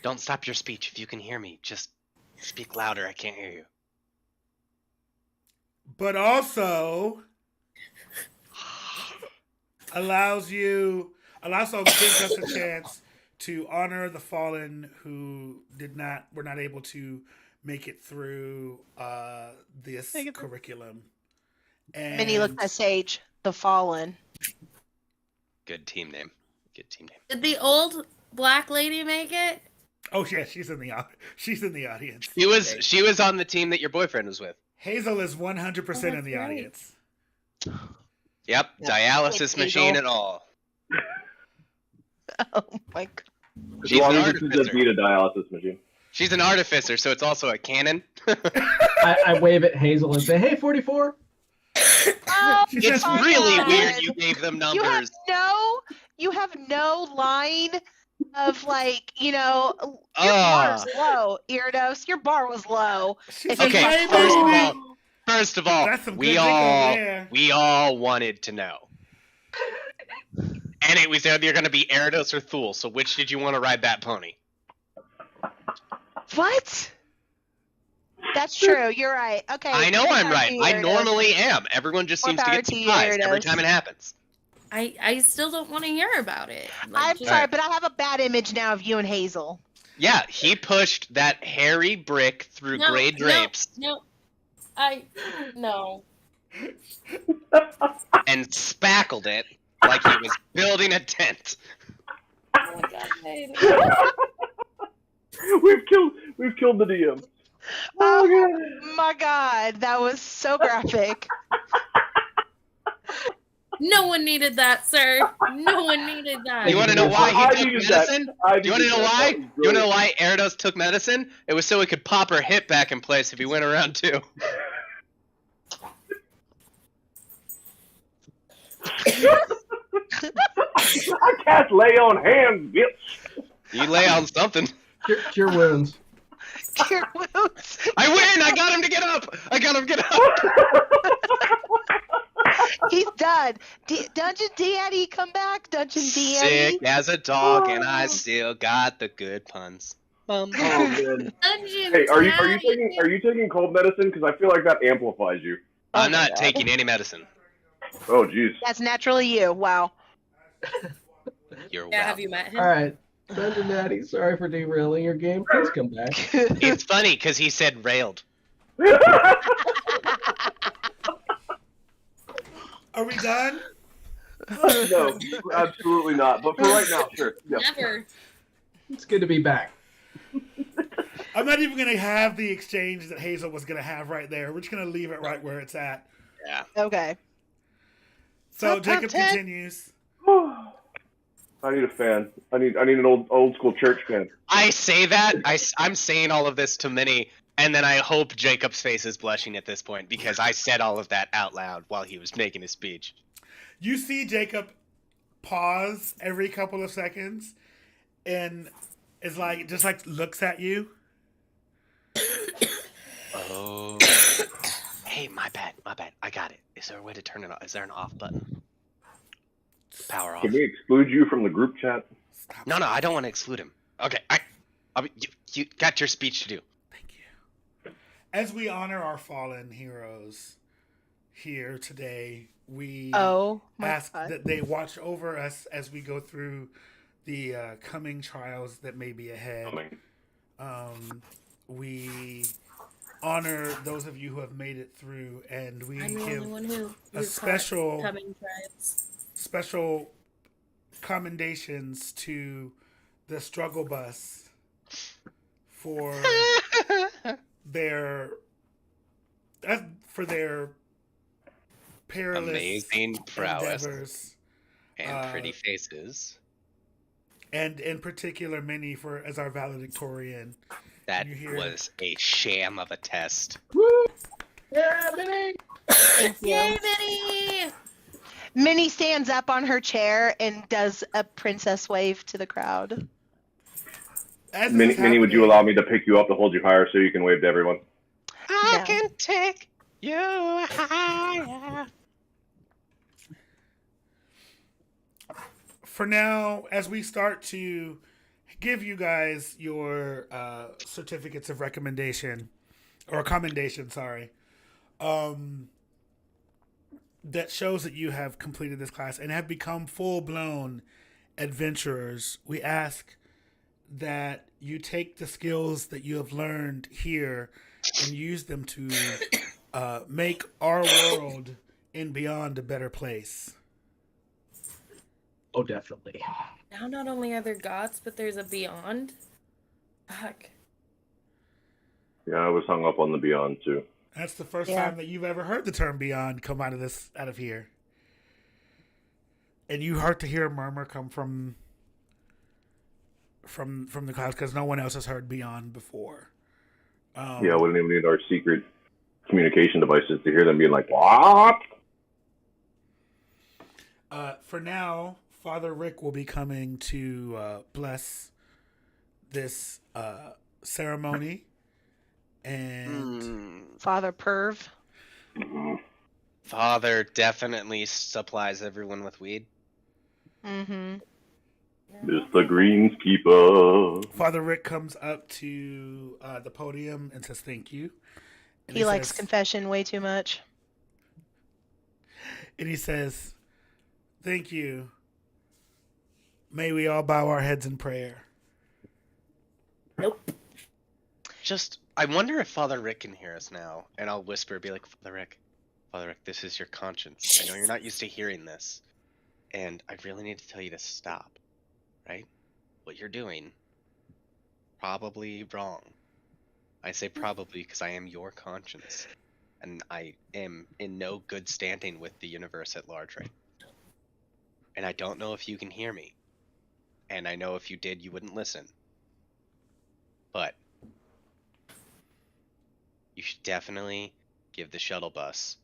Don't stop your speech. If you can hear me, just speak louder. I can't hear you. But also also gives us a chance to honor the fallen who were not able to make it through this curriculum. And Minnie looked at Sage, the Fallen. Good team name. Did the old black lady make it? Oh yeah, she's in the audience. She was on the team that your boyfriend was with. Hazel is 100% in the right. audience. Yep, dialysis machine and all. Oh my god. As She's long an as it's a artificer. Vita dialysis machine. She's an artificer, so it's also a cannon. I wave at Hazel and say, "Hey, 44." Oh, She It's says, really God. weird you gave them numbers. You have no line of your bar is low, Iridos. Your bar was low. she If says, you Okay, "Hey, have baby." First of all, That's some we good dick over all there. wanted to know. And it was either going to be Eridos or Thule, so which did you want to ride that pony? What? That's true. You're right. Okay. I know more I'm power right. to you, I Iridos. normally am. Everyone just More seems to power get to you, surprised every Eridos. time it happens. I still don't want to hear about it. I'm just- sorry, but I have a bad image now of you and Hazel. Yeah, he pushed that hairy brick through gray drapes No. No. and spackled it like he was building a tent. Oh my god, I hate it. We've killed the DM. Oh my god, that was so graphic. No one needed that, sir. No one needed that. You want to know why I he took needed that. medicine? I Do you want to needed know that. why? That Do was you want to know brilliant. why Eridos took medicine? It was so he could pop her hip back in place if he went around too. I can't lay on hands, bitch. You lay on something. Cure wounds. Cure wounds. I win! I got him to get up! He's done. Dungeon Daddy, come back, Dungeon Daddy. Sick as a dog, and I still got the good puns. Bum. Oh man. Dungeon Hey, are you Daddy. taking cold medicine? Because I feel like that amplifies you. I'm not taking any medicine. Oh jeez. That's naturally you. Wow. You're Yeah, welcome. have you met him? All right, Dungeon Daddy. Sorry for derailing your game. Please come back. It's funny because he said railed. Are we done? No, absolutely not. But for right now, sure. Yeah. Never. It's good to be back. I'm not even going to have the exchange that Hazel was going to have right there. We're just going to leave it right where it's at. Yeah. Okay. So Top Jacob 10. continues. I need a fan. I need an old school church fan. I say that. I'm saying all of this to Minnie, and then I hope Jacob's face is blushing at this point because I said all of that out loud while he was making his speech. You see Jacob pause every couple of seconds and is like, just like looks at you. Oh. Hey, my bad. I got it. Is there a way to turn it off? Is there an off button? Power off. Can we exclude you from the group chat? Stop. No, I don't want to exclude him. Okay, you got your speech to do. Thank you. As we honor our fallen heroes here today, we Oh my ask god. that they watch over us as we go through the coming trials that may be ahead. We honor those of you who have made it through, and we I'm the only give one who a special coming trials. special commendations to the struggle bus for their perilous Amazing prowess endeavors, and pretty faces. and in particular Minnie as our valedictorian. That you hear- was a sham of a test. Woo! Yeah, Minnie. Thank you. Yay, Minnie! Minnie stands up on her chair and does a princess wave to the crowd. As this Minnie, is Minnie, would you happening- allow me to pick you up to hold you higher so you can wave to everyone? I No. can take you higher. For now, as we start to give you guys your certificates of recommendation or commendation, sorry, that shows that you have completed this class and have become full-blown adventurers, we ask that you take the skills that you have learned here and use them to make our world and beyond a better place. Oh, definitely. Now not only are there gods, but there's a beyond. Fuck. Yeah, I was hung up on the beyond too. That's the first Yeah. time that you've ever heard the term beyond come out of here. And you heard to hear a murmur come from the clouds because no one else has heard beyond before. Yeah, we don't even need our secret communication devices to hear them being like, what? For now, Father Rick will be coming to bless this ceremony. And Father Perv. Father definitely supplies everyone with weed. Mm-hmm. Mr. Greenskeeper. Father Rick comes up to the podium and says thank you. And He likes says, confession way too much. And he says, thank you. May we all bow our heads in prayer. Nope. I wonder if Father Rick can hear us now, and I'll whisper, be like, Father Rick, this is your conscience. I know you're not used to hearing this, and I really need to tell you to stop, right? What you're doing, probably wrong. I say probably because I am your conscience, and I am in no good standing with the universe at large right now. And I don't know if you can hear me, and I know if you did, you wouldn't listen. But you should definitely give the shuttle bus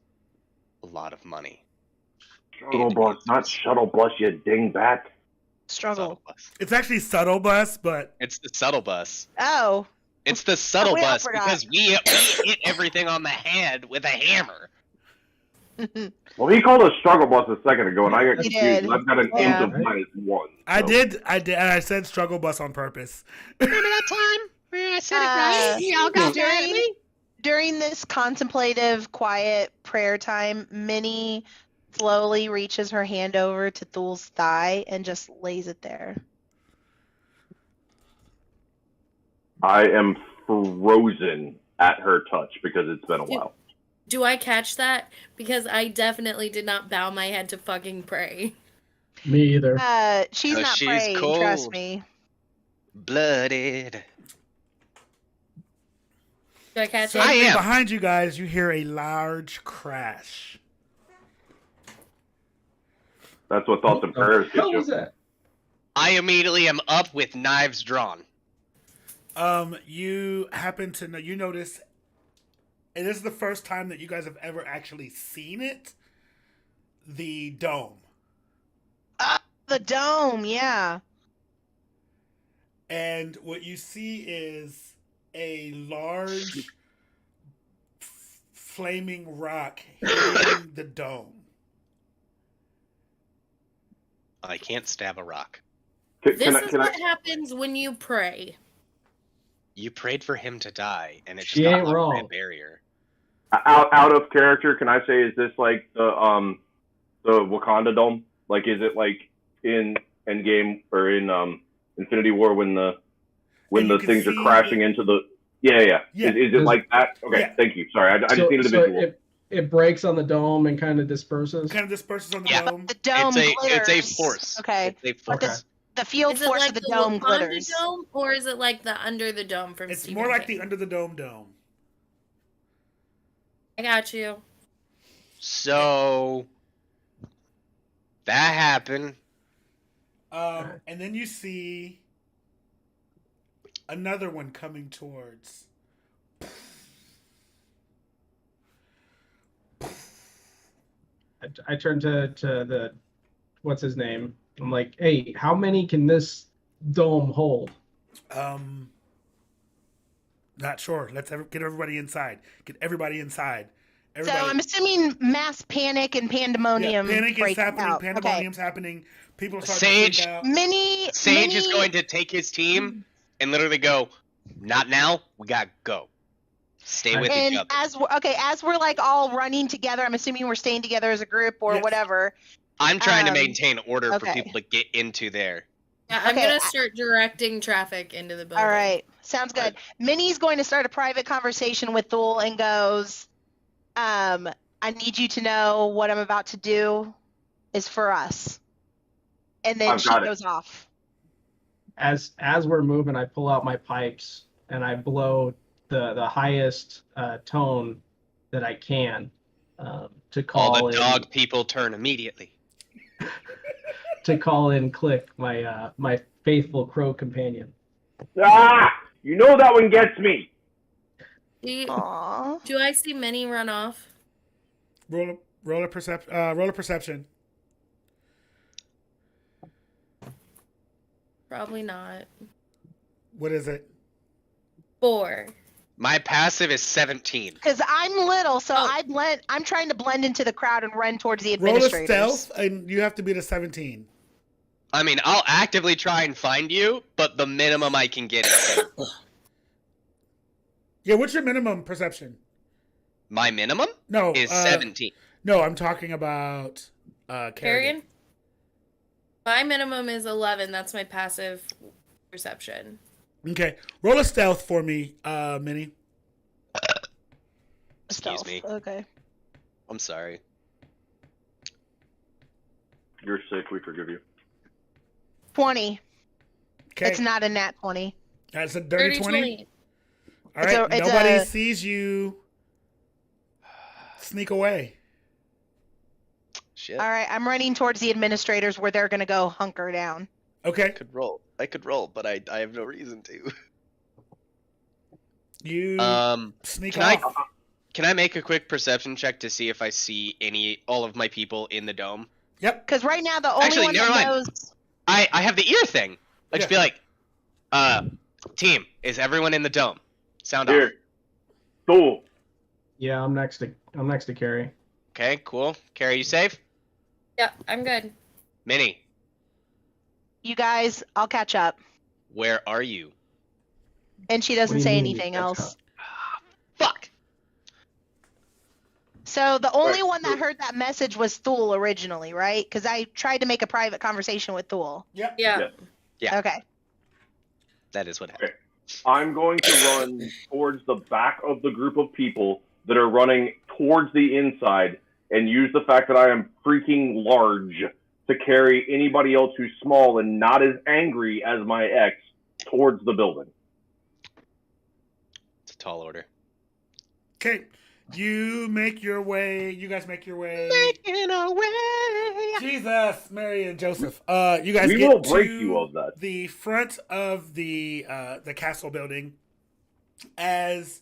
a lot of money. Shuttle bus, not shuttle bus, you dingbat. Struggle. Subtle bus. It's actually subtle bus, but It's the subtle bus. Oh. It's the subtle We all bus forgot. because we hit everything on the head with a hammer. Well, he called us struggle bus a second ago, and I got He confused. did. And I've got an Yeah. int of -1. I so. did, and I said struggle bus on purpose. Remember that time where I said Uh, Y'all during, during this contemplative, quiet prayer time, Minnie slowly reaches her hand over to Thul's thigh and just lays it there. I am frozen at her touch because it's been a while. Do I catch that? Because I definitely did not bow my head to fucking pray. Me either. She's 'Cause not she's praying, trust cold. me. Blooded. Do I catch Suddenly, it? am. behind you guys, you hear a large crash. That's what thoughts and What prayers the hell get was you. that? I immediately am up with knives drawn. You happen to know, you notice, and this is the first time that you guys have ever actually seen it, the dome. The dome, yeah. And what you see is a large flaming rock hitting the dome. I can't stab a rock. This Can is what happens when you pray. You prayed for him to die, and it just She got ain't blocked by a wrong. barrier. out of character, can I say, is this like the Wakanda dome? Like, is it like in Endgame or in Infinity War when the And you can things are see crashing into the yeah. Yeah. Is it like that? Okay, Yeah. thank you. Sorry, I just needed a visual. It breaks on the dome and kind of disperses. Kind of disperses on the Yeah. dome. The dome It's a glitters. force. Okay. It's a But force. the field Is it force like of the the dome Wakanda glitters. dome, or is it like the under the dome from It's Stephen more like King? the under the dome. I got you. So that happened. And then you see another one coming towards. I turn to the what's his name. I'm like, hey, how many can this dome hold? Not sure. Let's get everybody inside. Get everybody inside. So Everybody. I'm assuming mass panic and Yeah, pandemonium panic is breaks happening. out. Okay. Pandemonium's happening. People start to Sage. freak out. Sage is going to take his team and literally go, not now, we gotta go. Stay with each And other. as we're like all running together, I'm assuming we're staying together as a group or Yes. whatever. I'm trying to maintain order for okay. people to get into there. Yeah, I'm Okay, gonna start directing traffic into the building. All right. Sounds good. Minnie's going to start a private conversation with Thule and goes, I need you to know what I'm about to do is for us. And then I've she got it. goes off. As we're moving, I pull out my pipes and I blow the highest tone that I can to call All the in, dog people turn immediately. to call in Click, my my faithful crow companion. Ah! You know that one gets me. Aww. Do I see Minnie run off? Roll a perception. Probably not. What is it? 4. My passive is 17. Because I'm little, so Oh. I'm trying to blend into the crowd and run towards the Roll a administrators. stealth, and you have to beat a 17. I mean, I'll actively try and find you, but the minimum I can get is 10. Yeah, what's your minimum perception? My minimum No, is 17. No, I'm talking about Kerrigan. My minimum is 11. That's my passive perception. Okay, roll a stealth for me, Minnie. Excuse me. Okay. I'm sorry. You're sick. We forgive you. 20. Okay, It's not a nat 20. that's a dirty 20. All right, It's nobody sees you sneak away. Shit. All right, I'm running towards the administrators where they're going to go hunker down. Okay, I could roll, but I have no reason to. you sneak Can off. can I make a quick perception check to see if I see all of my people in the dome? Yep. Because right now the only Actually, one never that mind. knows. I have the ear thing. I just be like, team, is everyone in the dome? Sound off. Here. Thule. Yeah, I'm next to Carrie. Okay, cool. Carrie, you safe? Yeah, I'm good. Minnie, You guys, I'll catch up. where are you? And she What doesn't do you say mean, anything catch else. up? Fuck. So the only Right. one that heard that message was Thule originally, right? Because I tried to make a private conversation with Thule. Yep. Yeah. Yes. Yeah. Okay. That is what happened. I'm going to run towards the back of the group of people that are running towards the inside and use the fact that I am freaking large to carry anybody else who's small and not as angry as my ex towards the building. It's a tall order. Okay, you guys make your way. Making our way. Jesus, Mary and Joseph. You guys We get will break to you of that. the front of the castle building as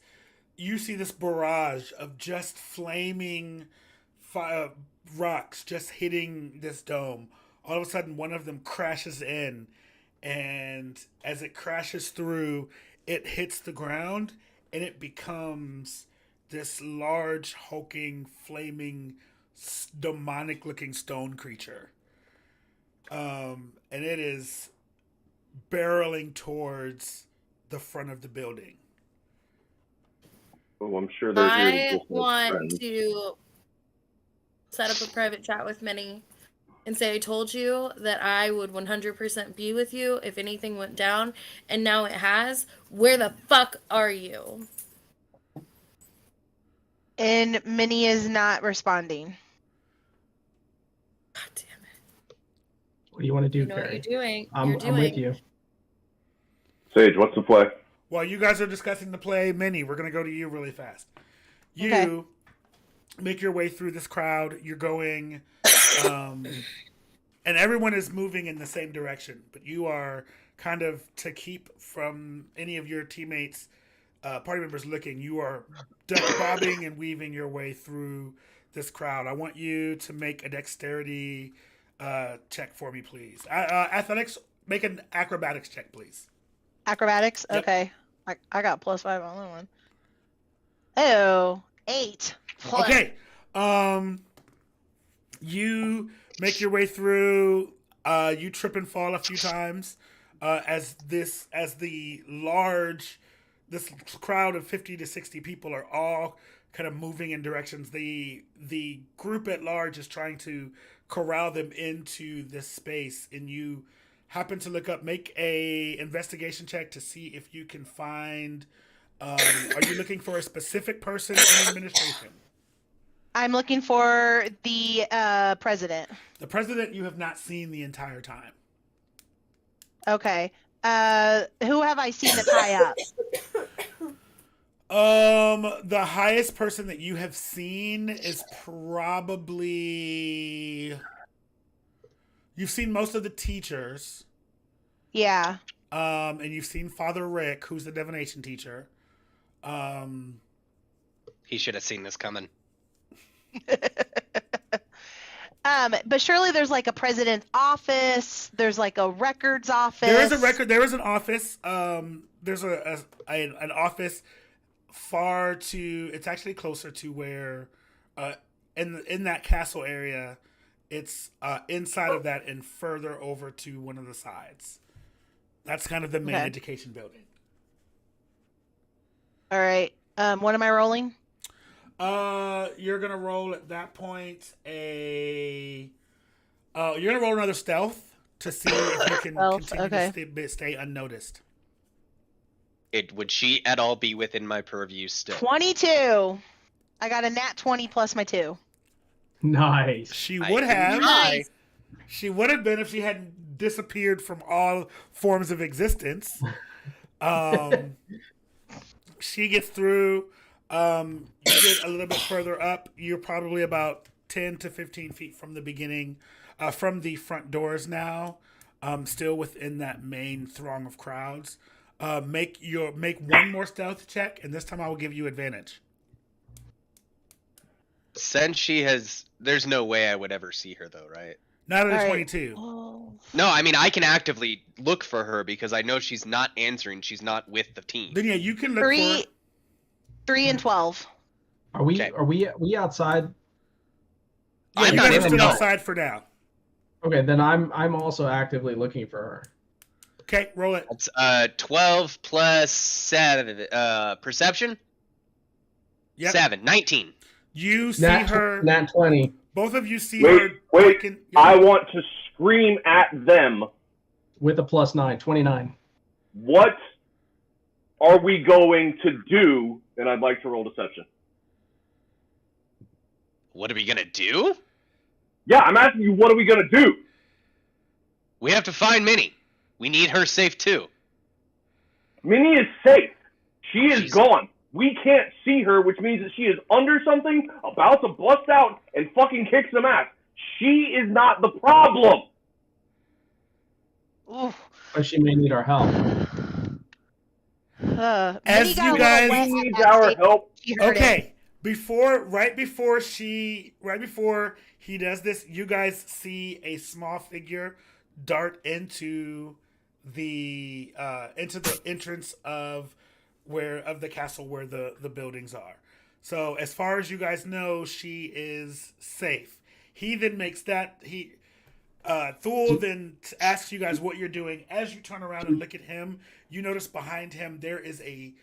you see this barrage of just flaming rocks just hitting this dome. All of a sudden, one of them crashes in, and as it crashes through, it hits the ground, and it becomes this large, hulking, flaming, demonic-looking stone creature. And it is barreling towards the front of the building. Oh, I'm sure they're here to I just make want friends. to set up a private chat with Minnie and say I told you that I would 100% be with you if anything went down, and now it has. Where the fuck are you? And Minnie is not responding. God damn it. What do you want to do, You know what Carrie? you're doing. I'm with you. Sage, what's the play? While you guys are discussing the play, Minnie, we're going to go to you really fast. You Okay. make your way through this crowd. You're going, and everyone is moving in the same direction. But you are kind of, to keep from any of your teammates, party members looking, you are bobbing and weaving your way through this crowd. I want you to make a dexterity check for me, please. Athletics, make an acrobatics check, please. Acrobatics? Yep. Okay. I got +5 on that one. Oh, 8. Okay. You make your way through. You trip and fall a few times as this crowd of 50 to 60 people are all kind of moving in directions. The group at large is trying to corral them into this space, and you happen to look up. Make a investigation check to see if you can find. Are you looking for a specific person in administration? I'm looking for the president. The president you have not seen the entire time. Okay. Who have I seen that's high up? The highest person that you have seen is probably. You've seen most of the teachers. Yeah. And you've seen Father Rick, who's the divination teacher. He should have seen this coming. But surely there's like a president's office. There's like a records office. There is a record. There is an office. There's an office far to. It's actually closer to where, in that castle area. It's inside of that and further over to one of the sides. That's kind of the main education building. All right. What am I rolling? You're gonna roll at that point you're gonna roll another stealth to see if you can continue to stay unnoticed. Would she at all be within my purview still? 22. I got a nat 20 plus my 2. Nice. She would have. Nice. She would have been if she hadn't disappeared from all forms of existence. She gets through. You get a little bit further up. You're probably about 10 to 15 feet from the beginning, from the front doors now. Still within that main throng of crowds. Make one more stealth check, and this time I will give you advantage. Since she has, there's no way I would ever see her though, right? Not at a 22. Oh. No, I mean I can actively look for her because I know she's not answering. She's not with the team. Then yeah, you can look for. 3 and 12. Are we outside? Yeah, you guys are still outside for now. Okay, then I'm also actively looking for her. Okay, roll it. It's 12 plus 7 perception. Yep. 7, 19. You see her. Nat 20. Both of you see her. Wait. I want to scream at them. With a +9, 29. What are we going to do? And I'd like to roll deception. What are we gonna do? Yeah, I'm asking you, what are we gonna do? We have to find Minnie. We need her safe too. Minnie is safe. She is gone. We can't see her, which means that she is under something, about to bust out and fucking kick some ass. She is not the problem. Oof. But she may need our help. As you guys needs our help. Okay. Right before he does this, you guys see a small figure dart into the entrance of the castle where the buildings are. So as far as you guys know, she is safe. He then makes that Thule then asks you guys what you're doing. As you turn around and look at him, you notice behind him there is a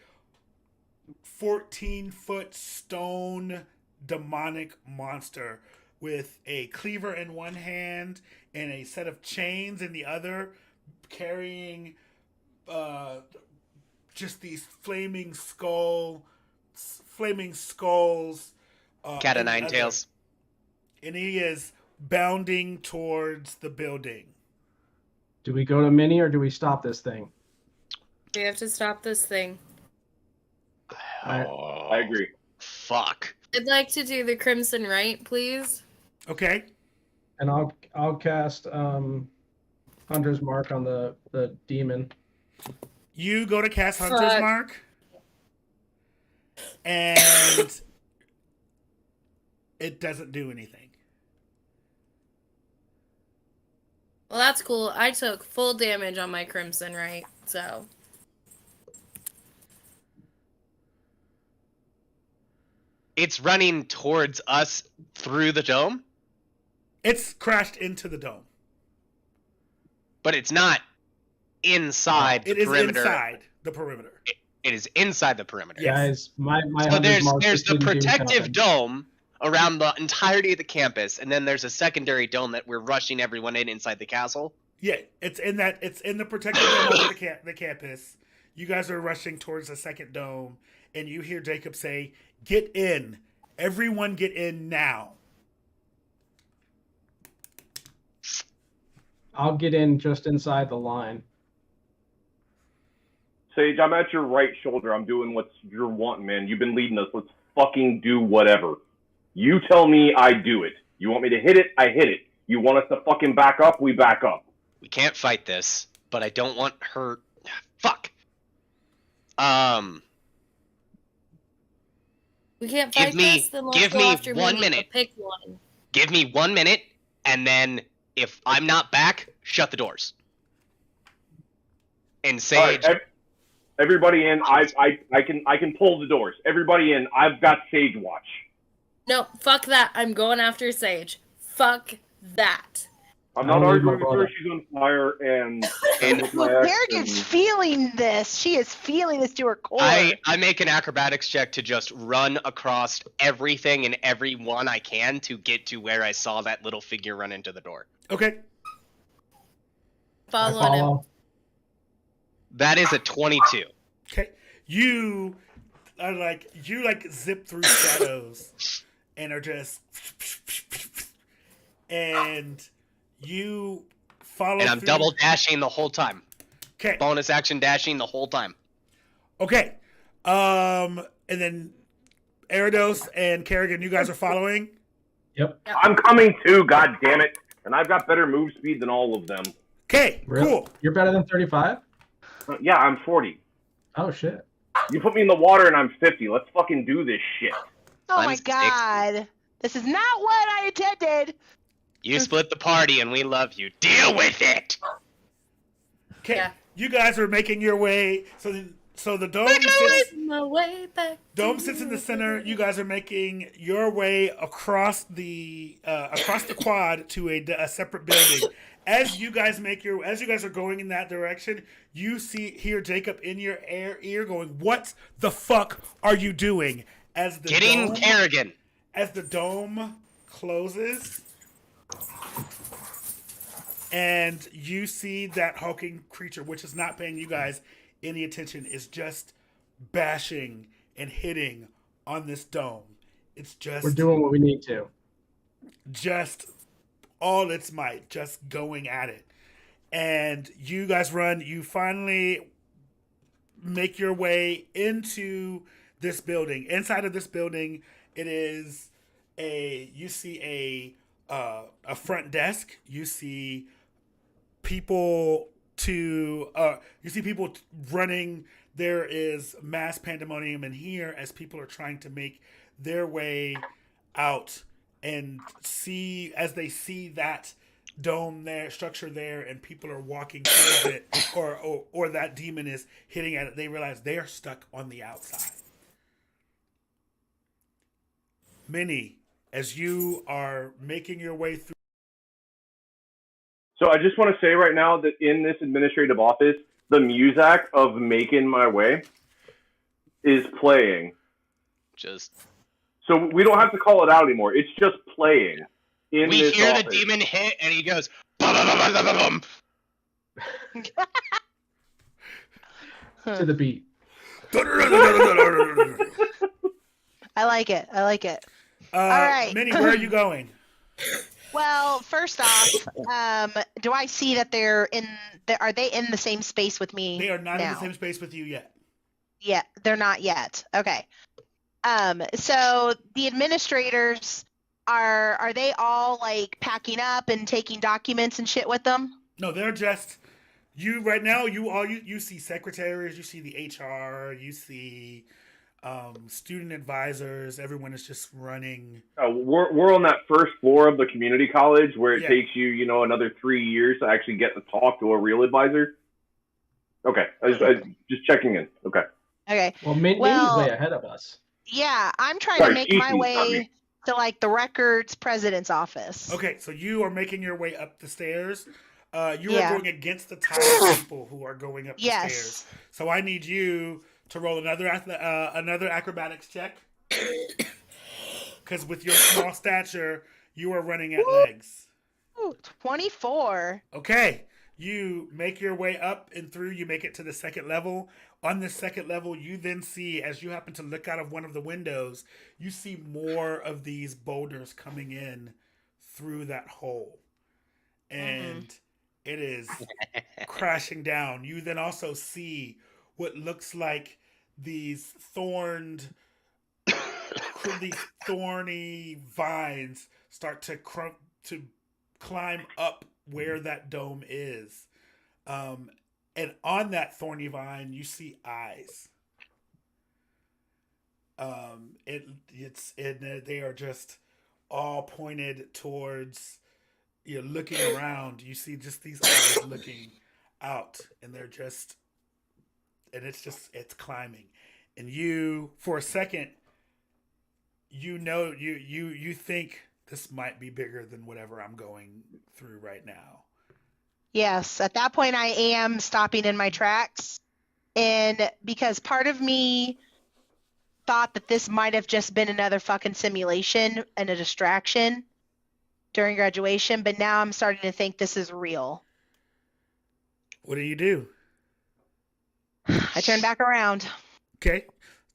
14-foot stone demonic monster with a cleaver in one hand and a set of chains in the other, carrying just these flaming skulls. Cat of nine tails. And he is bounding towards the building. Do we go to Minnie or do we stop this thing? We have to stop this thing. I agree. Fuck. I'd like to do the Crimson Rite, please. Okay. And I'll cast Hunter's Mark on the demon. You go to cast Hunter's Mark, and it doesn't do anything. Well, that's cool. I took full damage on my Crimson, right? So. It's running towards us through the dome, It's crashed into the dome. but it's not inside It the is perimeter. inside the perimeter. It is inside the perimeter. Yes. Guys, my So hunter's mark there's just the didn't do protective nothing. dome around the entirety of the campus, and then there's a secondary dome that we're rushing everyone in inside the castle. Yeah, it's in the protected dome over the campus. You guys are rushing towards the second dome, and you hear Jacob say, "Get in. Everyone get in now." I'll get in just inside the line. Sage, I'm at your right shoulder. I'm doing what you're wanting, man. You've been leading us. Let's fucking do whatever. You tell me, I do it. You want me to hit it, I hit it. You want us to fucking back up, we back up. We can't fight this, but I don't want her. Fuck. We can't Give fight me- this, then let's give go me after 1 Minnie, minute. but pick one. Give me 1 minute, and then if I'm not back, shut the doors. And Sage, All right, everybody in. I can pull the doors. Everybody in. I've got Sage watch. No, fuck that. I'm going after Sage. Fuck that. I'm I'll not leave my arguing with her. brother. She's on fire, and And- with my ex, Kerrigan's and- feeling this. She is feeling this to her core. I make an acrobatics check to just run across everything and everyone I can to get to where I saw that little figure run into the door. Okay. I Following him. follow. That is a 22. Okay. You zip through shadows and are just and you follow And I'm through. double dashing the whole time. Okay. Bonus action dashing the whole time. Okay. And then Eridos and Kerrigan, you guys are following. Yep. I'm coming too, god damn it. And I've got better move speed than all of them. Okay, Really? cool. You're better than 35? Yeah, I'm 40. Oh, shit. You put me in the water and I'm 50. Let's fucking do this shit. oh I'm my 60. god. This is not what I intended. You split the party and we love you. Deal with it! Okay, Yeah. you guys are making your way. So the dome My way back. sits in the center. You guys are making your way across the quad to a separate building. As you guys are going in that direction, you hear Jacob in your ear going, "What the fuck are you doing?" As the Getting Kerrigan. as the dome closes, and you see that hulking creature, which is not paying you guys any attention, is just bashing and hitting on this dome. It's just We're doing what we need to. just all its might, just going at it. And you guys run. You finally make your way into this building. Inside of this building, it is you see a front desk. You see people running. There is mass pandemonium in here as people are trying to make their way out and as they see that dome there, structure there, and people are walking towards it, or that demon is hitting at it, they realize they are stuck on the outside. Minnie, as you are making your way through. So I just want to say right now that in this administrative office, the music of Making My Way is playing. Just So we don't have to call it out anymore. It's just playing in we this hear office. the demon hit and he goes bum, bum, bum, bum, bum, bum. To the beat. I like it. I like it. All right. Minnie, where are you going? Well, first off, do I see that are they in the same space with me? They are not now? in the same space with you yet. Yeah, they're not yet. Okay. So the administrators are they all like packing up and taking documents and shit with them? No, they're just you right now. You see secretaries, you see the HR, you see student advisors. Everyone is just running. We're on that first floor of the community college where it Yeah. takes you, another 3 years to actually get to talk to a real advisor. Okay, I just checking in. Okay. Okay. Well, Minnie's Well, way ahead of us. yeah, I'm trying Sorry, to make my Kiki, not way me. to like the records president's office. Okay, so you are making your way up the stairs. You are Yeah. going against the tide of people who are going up the Yes. stairs. So I need you to roll another acrobatics check. Because with your small stature, you are running at legs. Ooh, 24. Okay, you make your way up and through. You make it to the second level. On the second level, you then see, as you happen to look out of one of the windows, you see more of these boulders coming in through that hole. And it is crashing down. You then also see what looks like these thorny vines start to climb up where that dome is. And on that thorny vine, you see eyes. They are just all pointed towards. You're looking around. You see just these eyes looking out, and it's climbing. And you, for a second, you think this might be bigger than whatever I'm going through right now. Yes, at that point I am stopping in my tracks. And because part of me thought that this might have just been another fucking simulation and a distraction during graduation, but now I'm starting to think this is real. What do you do? I turn back around. Okay.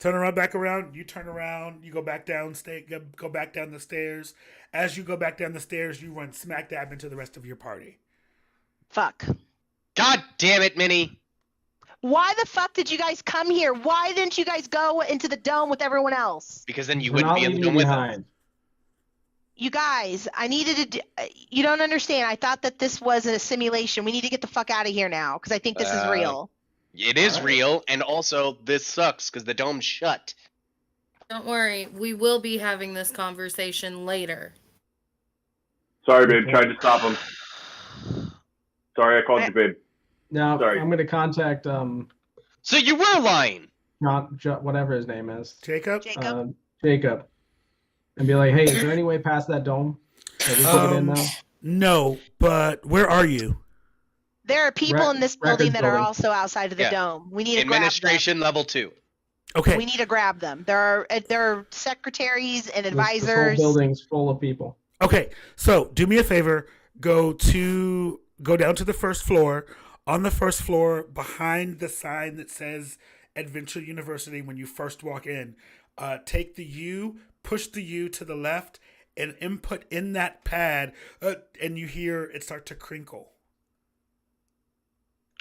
Back around. You turn around. You go back down. Go back down the stairs. As you go back down the stairs, you run smack dab into the rest of your party. Fuck. God damn it, Minnie. Why the fuck did you guys come here? Why didn't you guys go into the dome with everyone else? Because then you We're wouldn't not be in the leaving dome you with them. behind. You guys, I needed to. You don't understand. I thought that this was a simulation. We need to get the fuck out of here now because I think this is real. It is Alright. real, and also this sucks because the dome's shut. Don't worry, we will be having this conversation later. Sorry, babe. Tried to stop him. Sorry, I called you, babe. Now Sorry. I'm going to contact So you were lying. whatever his name is, Jacob? Jacob, and be like, hey, is there any way past that dome that we can get in now? No, but where are you? There are people in this building records that are building. also outside of the Yeah. dome. We need to grab them. Administration level 2. Okay. We need to grab them. There are secretaries and This whole advisors. building's full of people. Okay. So do me a favor. Go down to the first floor. On the first floor, behind the sign that says Adventure University, when you first walk in, take the U, push the U to the left, and input in that pad, and you hear it start to crinkle.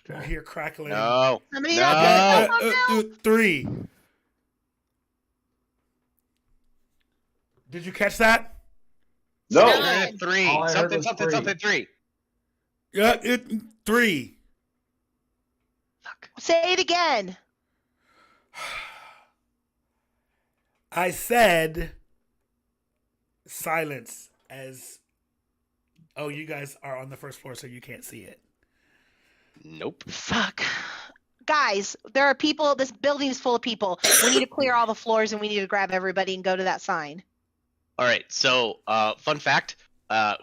You Okay. hear crackling. No. Somebody No. got this. 3. Did you catch that? No. No. You're at 3. All I heard Something, was something, 3. something, 3. Yeah, 3. Fuck. Say it again. I said silence as, oh, you guys are on the first floor, so you can't see it. Nope. Fuck. Guys, there are people. This building is full of people. We need to clear all the floors and we need to grab everybody and go to that sign. All right. So, fun fact.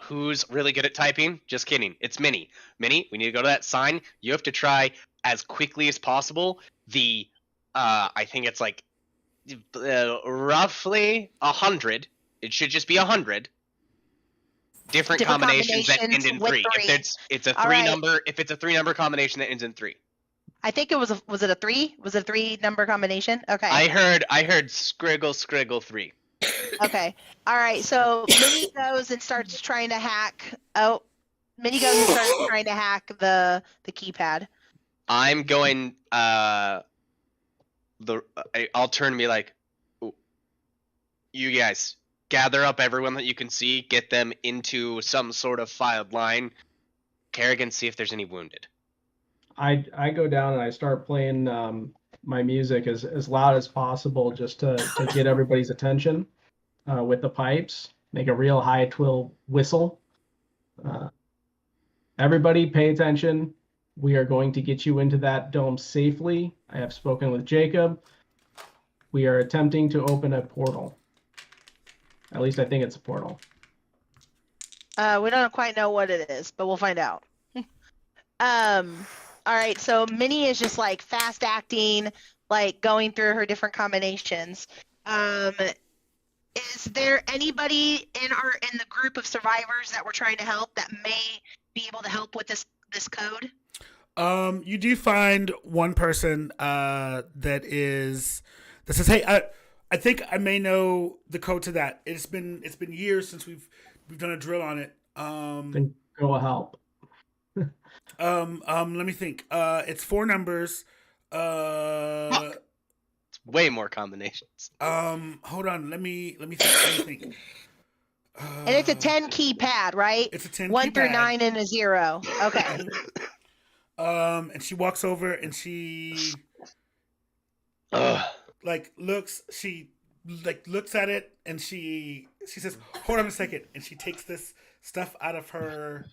Who's really good at typing? Just kidding. It's Minnie. Minnie, we need to go to that sign. You have to try as quickly as possible. I think it's like roughly 100. It should just be 100 different combinations that end in with 3. If it's a All 3 right. number, if it's a 3 number combination that ends in 3. I think it was it a 3? Was it a 3 number combination? Okay. I heard scriggle 3. Okay. All right. So Minnie goes and starts trying to hack. Oh, Minnie goes and starts trying to hack the keypad. I'm going. I'll turn and be like, you guys gather up everyone that you can see, get them into some sort of filed line. Kerrigan, see if there's any wounded. I go down and I start playing my music as loud as possible just to get everybody's attention with the pipes. Make a real high twill whistle. Everybody pay attention. We are going to get you into that dome safely. I have spoken with Jacob. We are attempting to open a portal. At least I think it's a portal. We don't quite know what it is, but we'll find out. All right, so Minnie is just like fast acting, like going through her different combinations. Is there anybody in the group of survivors that we're trying to help that may be able to help with this code? You do find one person that says, "Hey, I think I may know the code to that. It's been years since we've done a drill on it. Then go help." Let me think. It's 4 numbers. It's way more combinations. Hold on. Let me think. And it's a 10 key pad, right? It's a 10 1 key through pad. 9 and a 0. Okay. And she walks over and she looks at it and she says, "Hold on a second," and she takes this stuff out of her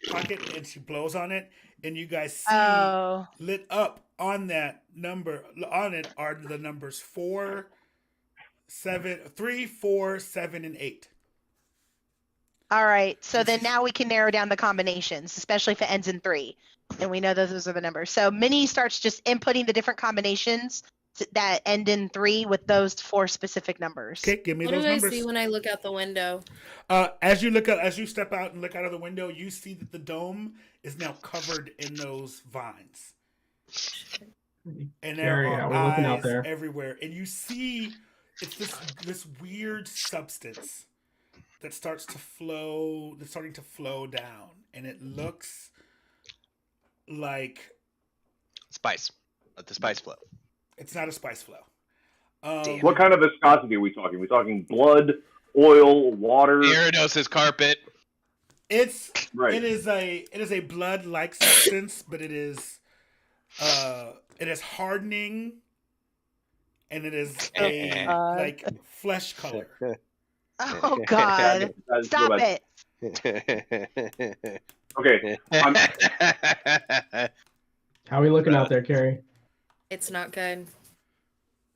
pocket and she blows on it, and you guys see lit up on that number on it are the numbers 4, 7, 3, 4, 7, and 8. All right. So then now we can narrow down the combinations, especially if it ends in 3. And we know those are the numbers. So Minnie starts just inputting the different combinations that end in 3 with those 4 specific numbers. Okay, give me those numbers. What do I see when I look out the window? As you step out and look out of the window, you see that the dome is now covered in those vines. And there are we're looking eyes out there everywhere. And you see it's this weird substance that's starting to flow down. And it looks like Spice. Let the spice flow. it's not a spice flow. What kind of viscosity are we talking? Are we talking blood, oil, water? Gyarados' carpet. It's Right. It is a blood-like substance, but it is hardening, and it is a like flesh color. Oh God! Stop it! Okay. How are we looking out there, Carrie? It's not good.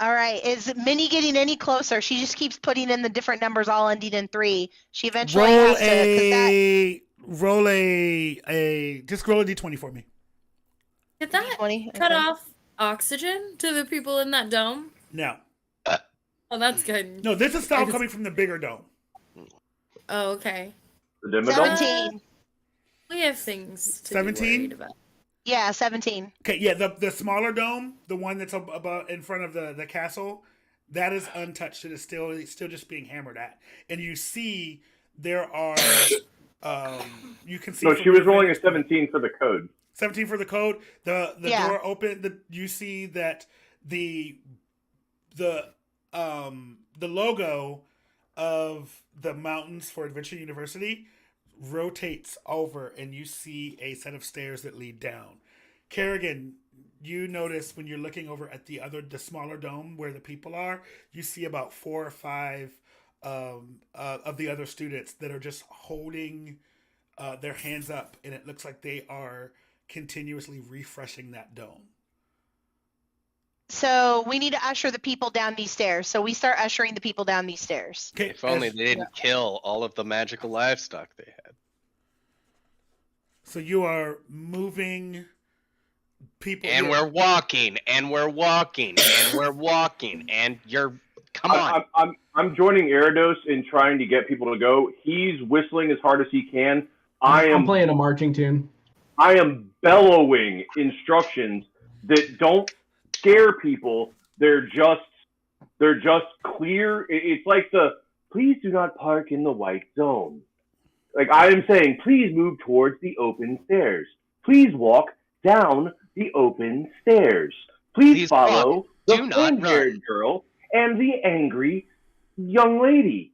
All right. Is Minnie getting any closer? She just keeps putting in the different numbers, all ending in 3. She eventually has to. Roll a just roll a d20 for me. Did that cut off oxygen to the people in that dome? No. Oh, that's good. No, this is still coming from the bigger dome. Oh, okay. The Dimmadome? 17. We have things to 17? be worried about. Yeah, 17. Okay, yeah, the smaller dome, the one that's about in front of the castle, that is untouched. It is still just being hammered at, and you see there are you can see. No, she was rolling a 17 for the code. 17 for the code. The door open. You see that the logo of the Mountains for Adventure University rotates over, and you see a set of stairs that lead down. Kerrigan, you notice when you're looking over at the smaller dome where the people are, you see about 4 or 5 of the other students that are just holding their hands up, and it looks like they are continuously refreshing that dome. So we need to usher the people down these stairs. So we start ushering the people down these stairs. Okay, If only they didn't kill all of the magical livestock they had. So you are moving people. And we're walking, and we're walking, and we're walking, and you're... Come on. I'm joining Eridos in trying to get people to go. He's whistling as hard as he can. I'm playing a marching tune. I am bellowing instructions that don't scare people. They're just clear. It's like please do not park in the white zone. Like I am saying, please move towards the open stairs. Please walk down the open stairs. Please follow the flame-haired girl and the angry young lady.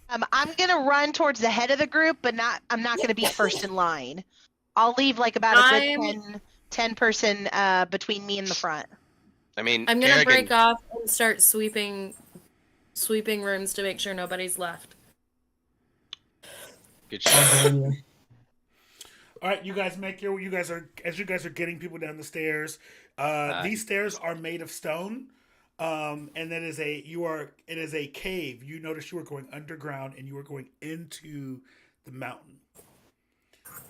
I'm gonna run towards the head of the group, but I'm not gonna be first in line. I'll leave like about a good 10-person between me and the front. I mean, I'm gonna Kerrigan, break off and start sweeping rooms to make sure nobody's left. Good I'll shot. join you. All right, you guys are getting people down the stairs. These stairs are made of stone, and it is a cave. You notice you are going underground and you are going into the mountain.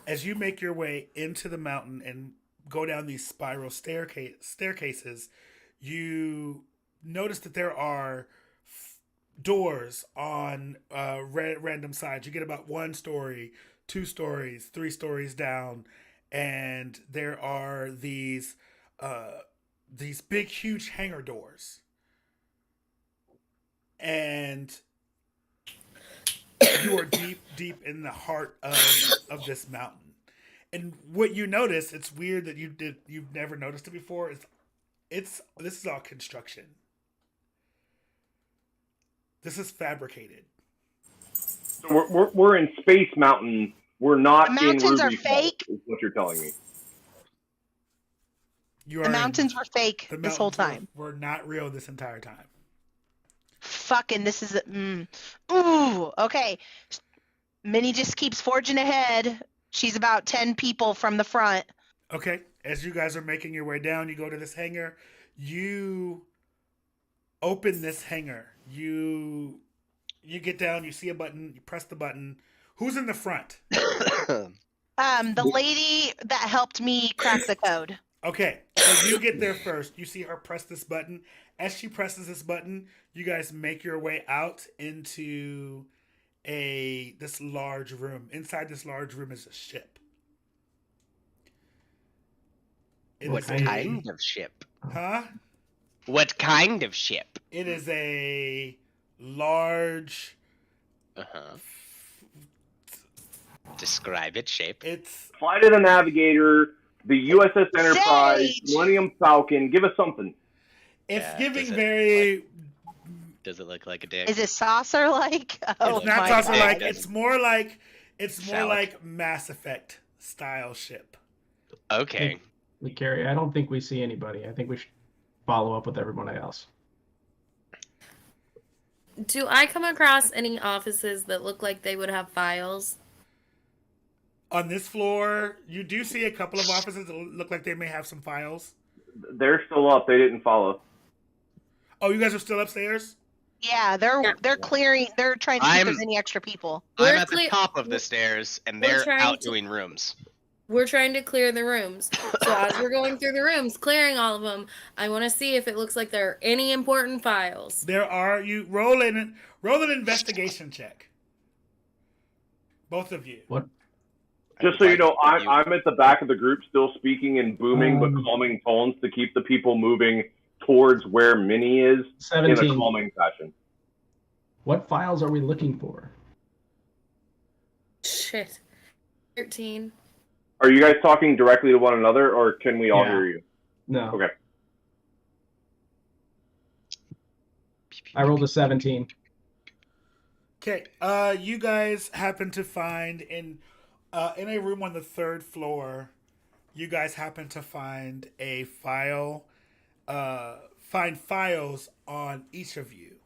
As you make your way into the mountain and go down these spiral staircases, you notice that there are doors on random sides. You get about 1 story, 2 stories, 3 stories down, and there are these big, huge hangar doors, and you are deep in the heart of this mountain. And what you notice, it's weird that you've never noticed it before. This is all construction. This is fabricated. So we're in Space Mountain. We're not The mountains in are Ruby Falls, fake. is what you're telling me. The mountains were fake The this whole mountains time. were not real this entire time. Fucking, this is ooh, okay. Minnie just keeps forging ahead. She's about 10 people from the front. Okay, as you guys are making your way down, you go to this hangar. You open this hangar. You get down. You see a button. You press the button. Who's in the front? The lady that helped me crack the code. Okay, so you get there first. You see her press this button. As she presses this button, you guys make your way out into this large room. Inside this large room is a ship. What kind of ship? Huh? What kind of ship? It is a large. Describe its shape. It's Flight of the Navigator, the USS Enterprise, Sage! Millennium Falcon. Give us something. Yeah, giving does it, very. Does it look like a dick? Is it saucer-like? Oh, It's not my saucer God. like. It's more like Phallic. like Mass Effect style ship. Okay. We carry. I don't think we see anybody. I think we should follow up with everyone else. Do I come across any offices that look like they would have files? On this floor, you do see a couple of offices that look like they may have some files. They're still up. They didn't follow. Oh, you guys are still upstairs? Yeah, they're clearing. They're trying to see if there's any extra people. I'm We're at the cle- top of the stairs, and we're they're trying out to- doing rooms. We're trying to clear the rooms. So as we're going through the rooms, clearing all of them, I want to see if it looks like there are any important files. There are. You roll an investigation check. Both of you. What? Just so you know, I'm at the back of the group still speaking in booming but calming tones to keep the people moving towards where Minnie is in 17. a calming fashion. What files are we looking for? Shit. 13. Are you guys talking directly to one another, or can we all Yeah. hear you? No. Okay. I rolled a 17. Okay. You guys happen to find in a room on the 3rd floor. You guys happen to find a file. Find files on each of you.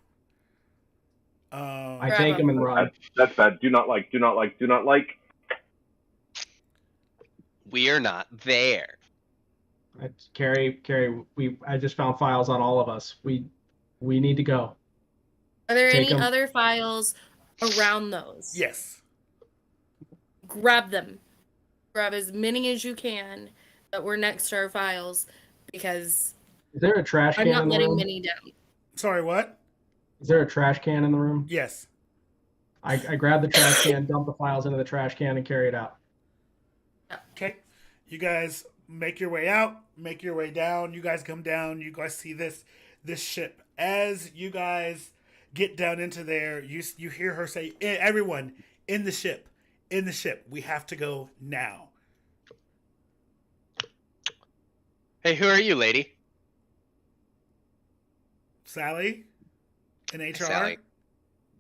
I take them and run. That's bad. Do not like. We are not there. Carrie, I just found files on all of us. We need to go. Are there Take any 'em. other files around those? Yes. Grab them. Grab as many as you can that were next to our files, because Is there a trash I'm can not in the letting room? many down. Sorry, what? Is there a trash can in the room? Yes. I grab the trash can, dump the files into the trash can, and carry it out. Okay. You guys make your way out, make your way down. You guys come down. You guys see this ship. As you guys get down into there, you hear her say, "Everyone in the ship. In the ship. We have to go now." Hey, who are you, lady? Sally? In HR? Sally.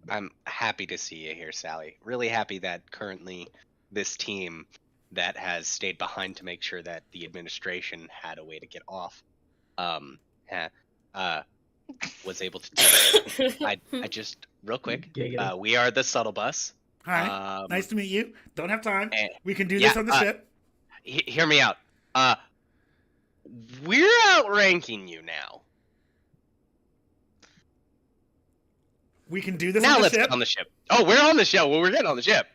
I'm happy to see you here, Sally. Really happy that currently this team that has stayed behind to make sure that the administration had a way to get off, was able to do that. I just real quick. Giggity. We are the Subtle Bus. Hi. Nice to meet you. Don't have time. We can do yeah, this on the ship. Hear me out. We're outranking you now. We can do this Now on the let's ship. get on the ship. Oh, we're on the ship. Well, we're getting on the ship.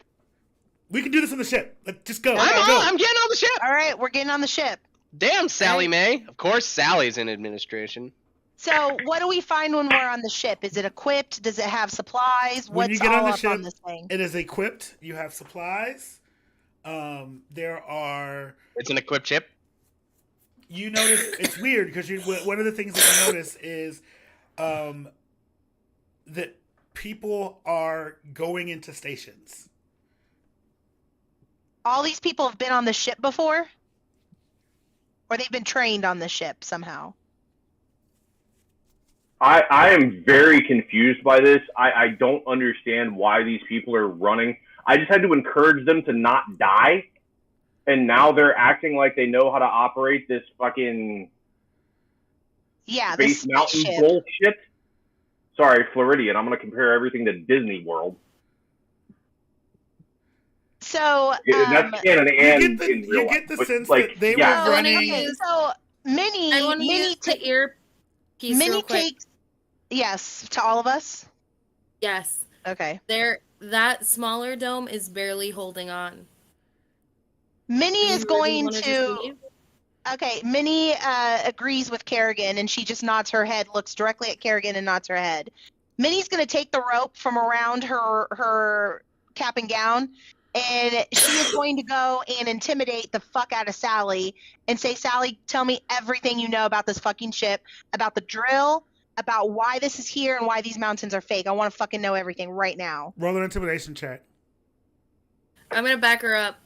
We can do this on the ship. Let's just go. I'm getting on the ship. All right, we're getting on the ship. Damn, Sally Mae. Of course, Sally's in administration. So, what do we find when we're on the ship? Is it equipped? Does it have supplies? When you What's get all on the up ship, on this thing? it is equipped. You have supplies. There are. It's an equipped ship. You notice it's weird because one of the things that you notice is that people are going into stations. All these people have been on the ship before? Or they've been trained on the ship somehow? I am very confused by this. I don't understand why these people are running. I just had to encourage them to not die, and now they're acting like they know how to operate this fucking Space Mountain bullshit. Sorry, Floridian. I'm going to compare everything to Disney World. So, that's canon and in real you get the life, sense like, that they yeah. were running. Okay, so Minnie, I want to use the earpiece real quick. takes, yes, to all of us? Yes. Okay. That smaller dome is barely holding on. Minnie is going to... leave? Okay, Minnie agrees with Kerrigan, and she just nods her head, looks directly at Kerrigan and nods her head. Minnie's going to take the rope from around her cap and gown, and she is going to go and intimidate the fuck out of Sally and say, Sally, tell me everything you know about this fucking ship, about the drill, about why this is here and why these mountains are fake. I want to fucking know everything right now. Roll an intimidation check. I'm going to back her up.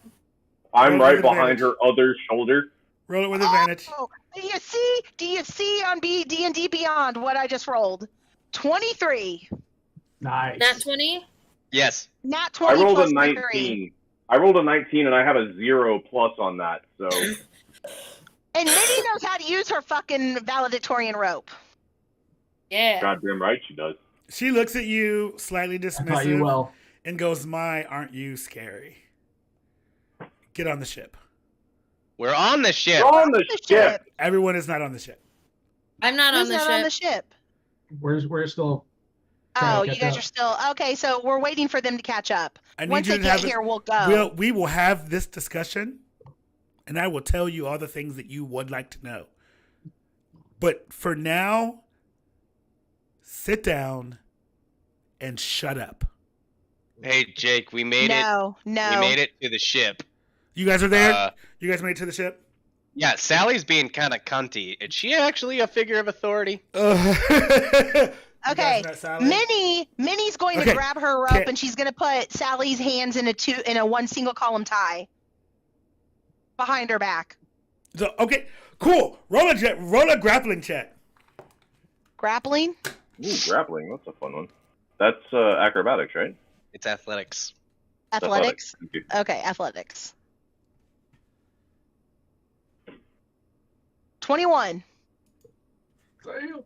I'm right behind her other shoulder. Roll it with advantage. Oh, do you see on D&D Beyond what I just rolled? 23. Nice. Nat 20? Yes. Nat 20 I rolled plus a 19. 3. I rolled a 19, and I have a 0+ on that. So. And Minnie knows how to use her fucking valedictorian rope. Yeah. Goddamn right she does. She looks at you slightly I thought you dismissive will. and goes, "My, aren't you scary? Get on the ship." We're on the ship. We're on the ship. Everyone is not on the ship. I'm not Who's on the not ship. on the ship? We're still. trying Oh, to you catch guys up. are still okay. So we're waiting for them to catch up. I need Once you they to get have here, we'll go. we will have this discussion, and I will tell you all the things that you would like to know. But for now, sit down and shut up. Hey, Jake, we made it. No. We made it to the ship. You guys are there? You guys made it to the ship? Yeah, Sally's being kind of cunty. Is she actually a figure of authority? Okay, That's not Sally? Minnie's going to grab her rope and she's going to put Sally's hands in a one single column tie behind her back. So, okay, cool. Roll a grappling check. Grappling? Ooh, grappling. That's a fun one. That's acrobatics, right? It's athletics. Athletics? Thank you. Okay, athletics. 21. Damn.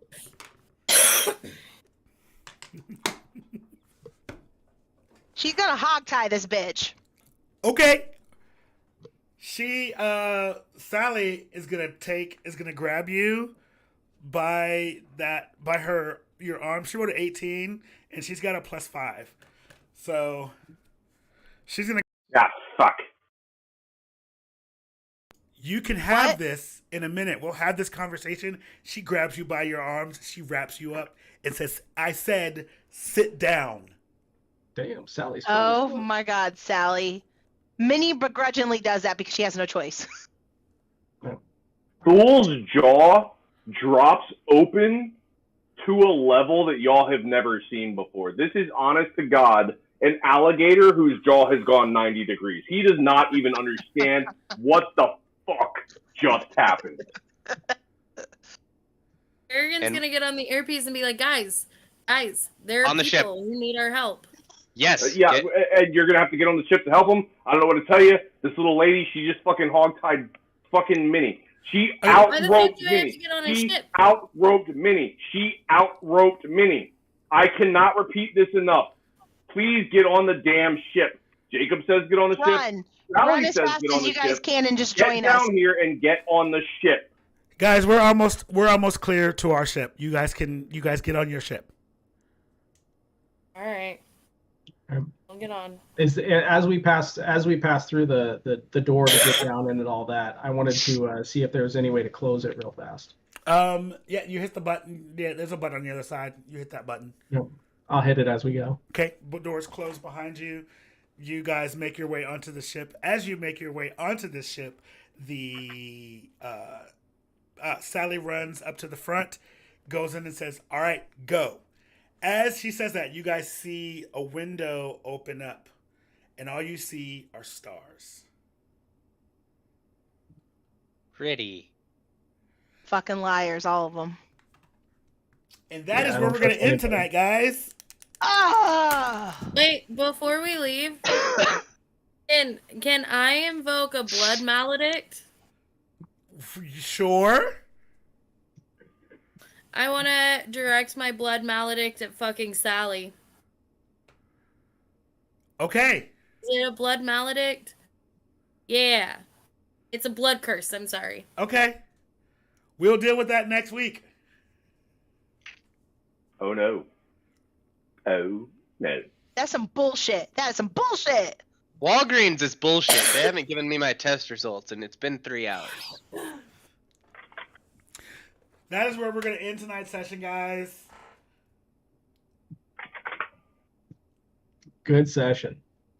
She's gonna hog tie this bitch. Okay. Sally is gonna grab you by your arm. She rolled an 18 and she's got a +5. So she's gonna. Yeah, fuck. You can have this in a minute. We'll have this conversation. She grabs you by your arms. She wraps you up and says, "I said, sit down." Damn, Sally's. Oh my God, Sally. Minnie begrudgingly does that because she has no choice. Fool's jaw drops open to a level that y'all have never seen before. This is, honest to God, an alligator whose jaw has gone 90 degrees. He does not even understand what the fuck just happened. Kerrigan's gonna get on the earpiece and be like, guys, there are On the ship. people who need our help. Yes. Yeah, and you're gonna have to get on the ship to help him. I don't know what to tell you. This little lady, she just fucking hogtied fucking Minnie. She Why the fuck out-roped do I have to Minnie. get on a She ship? out-roped Minnie. She out-roped Minnie. I cannot repeat this enough. Please get on the damn ship. Jacob says get on the ship. Run Valerie as says fast get on as the you guys ship. can and just Get join us. down here and get on the ship. Guys, we're almost clear to our ship. You guys get on your ship. All right. I'll get on. As we pass through the door to get down in and all that, I wanted to see if there was any way to close it real fast. Yeah, you hit the button. Yeah, there's a button on the other side. You hit that button. Yep. I'll hit it as we go. Okay, doors close behind you. You guys make your way onto the ship. As you make your way onto the ship, the Sally runs up to the front, goes in and says, "All right, go." As she says that, you guys see a window open up, and all you see are stars. Pretty. Fucking liars, all of them. And that is I where don't we're going to trust end tonight, guys. Ah! Wait, before we leave, can I invoke a blood maledict? Sure. I want to direct my blood maledict at fucking Sally. Okay. Is it a blood maledict? Yeah. It's a blood curse, I'm sorry. Okay. We'll deal with that next week. Oh no. Oh no. That's some bullshit. That is some bullshit. Walgreens is bullshit. They haven't given me my test results, and it's been 3 hours. That is where we're going to end tonight's session, guys. Good session.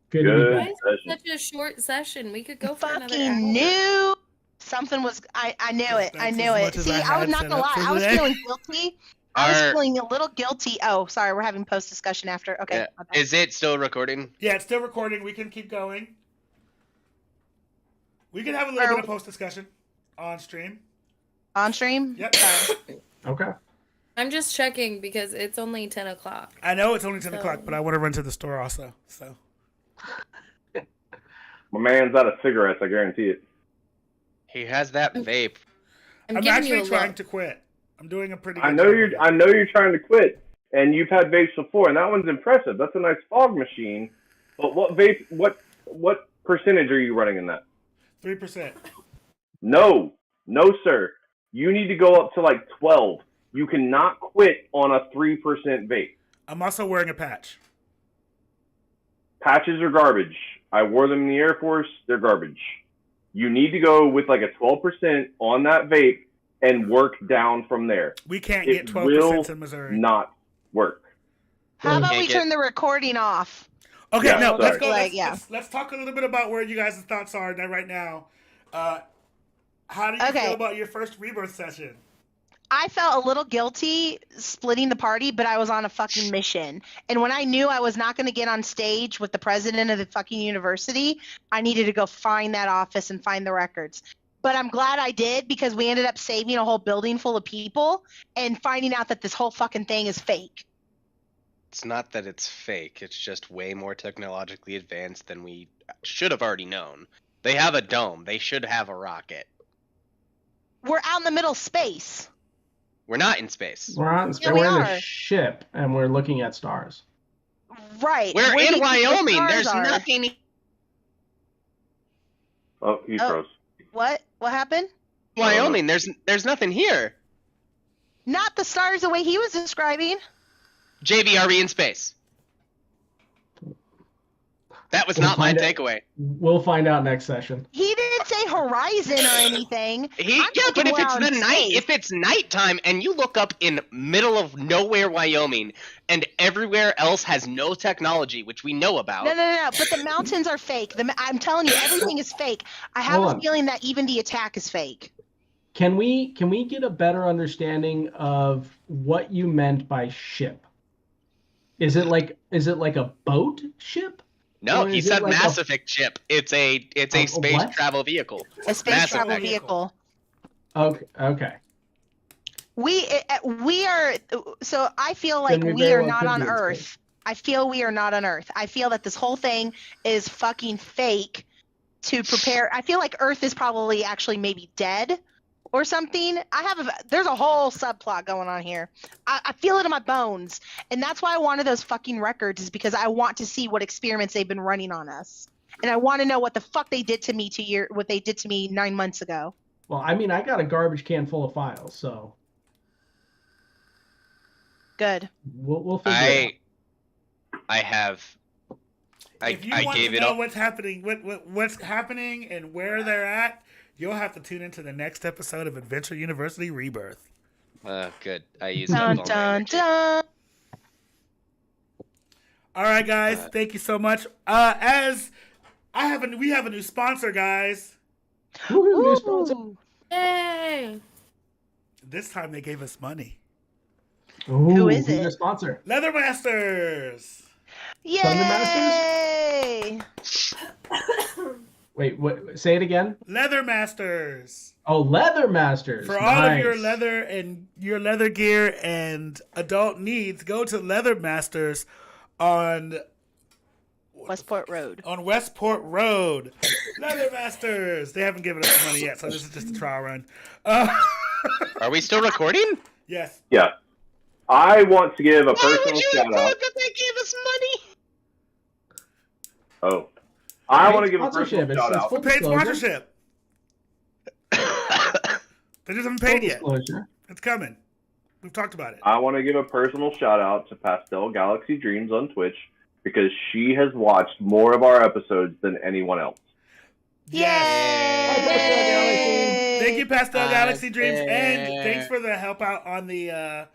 Good Why is session. it such a short session? We could go for another hour. Fucking knew something was. I knew it. I That's knew as it. much as See, I I was had not set gonna up lie. for I was today. feeling guilty. I was Are- feeling a little guilty. Oh, sorry. We're having post discussion after. Okay. Yeah. my bad. Is it still recording? Yeah, it's still recording. We can keep going. We can have a little bit of post discussion on stream. On stream. Yep. Okay. I'm just checking because it's only 10 o'clock. I know it's only 10 So- o'clock, but I want to run to the store also. So My man's out of cigarettes, I guarantee it. He has that vape. I'm I'm giving you actually a trying look. to quit. I'm doing a pretty good I know job you're of it. I know you're trying to quit, and you've had vapes before, and that one's impressive. That's a nice fog machine. But what vape what percentage are you running in that? 3%. No, sir. You need to go up to like 12. You cannot quit on a 3% vape. I'm also wearing a patch. Patches are garbage. I wore them in the Air Force. They're garbage. You need to go with like a 12% on that vape and work down from there. We can't It get 12% will in Missouri. not work. How about Can't we get- turn the recording off? Okay, Yeah, no, let's sorry. go. Like, yeah. Let's talk a little bit about where you guys' thoughts are right now. How do you Okay. feel about your first Rebirth session? I felt a little guilty splitting the party, but I was on a fucking mission. And when I knew I was not going to get on stage with the president of the fucking university, I needed to go find that office and find the records. But I'm glad I did because we ended up saving a whole building full of people and finding out that this whole fucking thing is fake. It's not that it's fake. It's just way more technologically advanced than we should have already known. They have a dome. They should have a rocket. We're out in the middle of space. We're not in space. We're on. Yeah, we we're in are. a ship and we're looking at stars. Right. We're Where do in you think the Wyoming. stars There's are? nothing. Oh, he Oh. froze. What? What happened? Wyoming. There's nothing here. Not the stars the way he was describing. JB, are we in space? That was We'll not my find out. takeaway. We'll find out next session. He didn't say horizon or anything. I'm But thinking if we're it's out the in night, space. if it's nighttime and you look up in middle of nowhere, Wyoming, and everywhere else has no technology, which we know about. No. But the mountains are fake. I'm telling you, everything is fake. I have Hold a on. feeling that even the attack is fake. Can we get a better understanding of what you meant by ship? Is it like a boat ship? No, Or he is it said like Mass Effect ship. It's a A space what? travel vehicle. A space Mass travel Effect. vehicle. Okay. We are. So I feel like Then we we very are well not could on be in Earth. space. I feel we are not on Earth. I feel that this whole thing is fucking fake to prepare. I feel like Earth is probably actually maybe dead or something. There's a whole subplot going on here. I feel it in my bones. And that's why I wanted those fucking records, is because I want to see what experiments they've been running on us. And I want to know what the fuck they did to me what they did to me 9 months ago. Well, I mean, I got a garbage can full of files, so Good. we'll figure it out. I have. If you want to know what's happening, what's happening and where they're at, you'll have to tune into the next episode of Adventure University Rebirth. Good. I use Dun, dun, dun. All right, guys. Thank you so much. We have a new sponsor, guys. Woo-hoo, new sponsor. Yay! This time they gave us money. Ooh, Who is who's it? their sponsor? Leather Masters. Yay! Wait, what? Say it again. Leather Masters. Oh, Leather Masters. For all of Nice. your leather and your leather gear and adult needs, go to Leather Masters on Westport Road. On Westport Road. Leather Masters. They haven't given us money yet, so this is just a trial run. Are we still recording? Yes. Yeah. I want to give a Why personal would you shout include out. that they gave us money? Oh. I Paid want to give a sponsorship. personal shout It's out. full Paid disclosure. sponsorship. They just haven't paid Full yet. disclosure. It's coming. We've talked about it. I want to give a personal shout out to Pastel Galaxy Dreams on Twitch because she has watched more of our episodes than anyone else. Yay! Thank you, Pastel Galaxy Dreams, and thanks for the help out on the audio.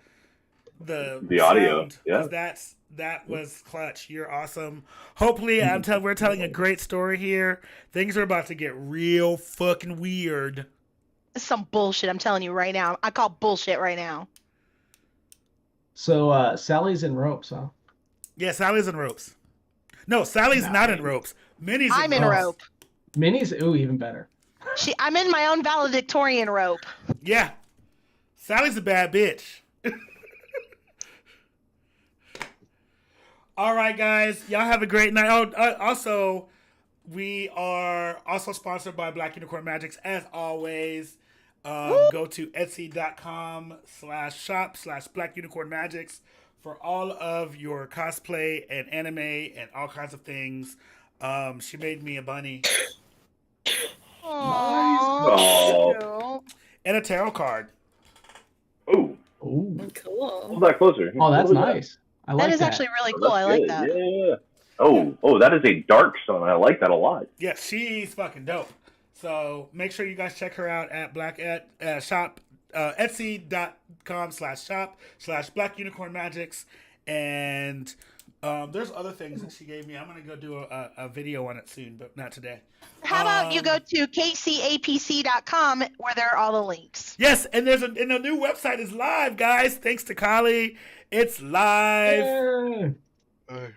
sound, Yeah. 'cause that was clutch. You're awesome. Hopefully, we're telling a great story here. Things are about to get real fucking weird. This is some bullshit, I'm telling you right now. I call bullshit right now. So Sally's in ropes, huh? Yeah, Sally's in ropes. No, Sally's not in ropes. Minnie's I'm in rope. Minnie's even better. I'm in my own valedictorian rope. Yeah. Sally's a bad bitch. All right, guys. Y'all have a great night. Also, we are also sponsored by Black Unicorn Magics, as always. Go to etsy.com/shop/Black Unicorn Magics for all of your cosplay and anime and all kinds of things. She made me a bunny. Oh. And a tarot card. Oh. Ooh. Cool. Hold that closer. Oh, that's What was nice. I like That is actually really Oh, cool. that's I like good. that. Yeah. Oh, that is a dark sun. I like that a lot. Yeah, she's fucking dope. So make sure you guys check her out at etsy.com/shop/Black Unicorn Magics. And there's other things that she gave me. I'm going to go do a video on it soon, but not today. How about you go to kcapc.com where there are all the links. Yes, and and the new website is live, guys. Thanks to Kali. It's live. Yeah.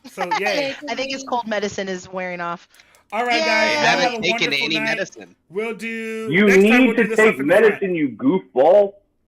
So, yeah. I think his cold medicine is wearing off. All right, Yay! guys. I Have haven't a taken wonderful any night. medicine. We'll do. You next time need we'll do to this take up in the front. medicine, you goofball.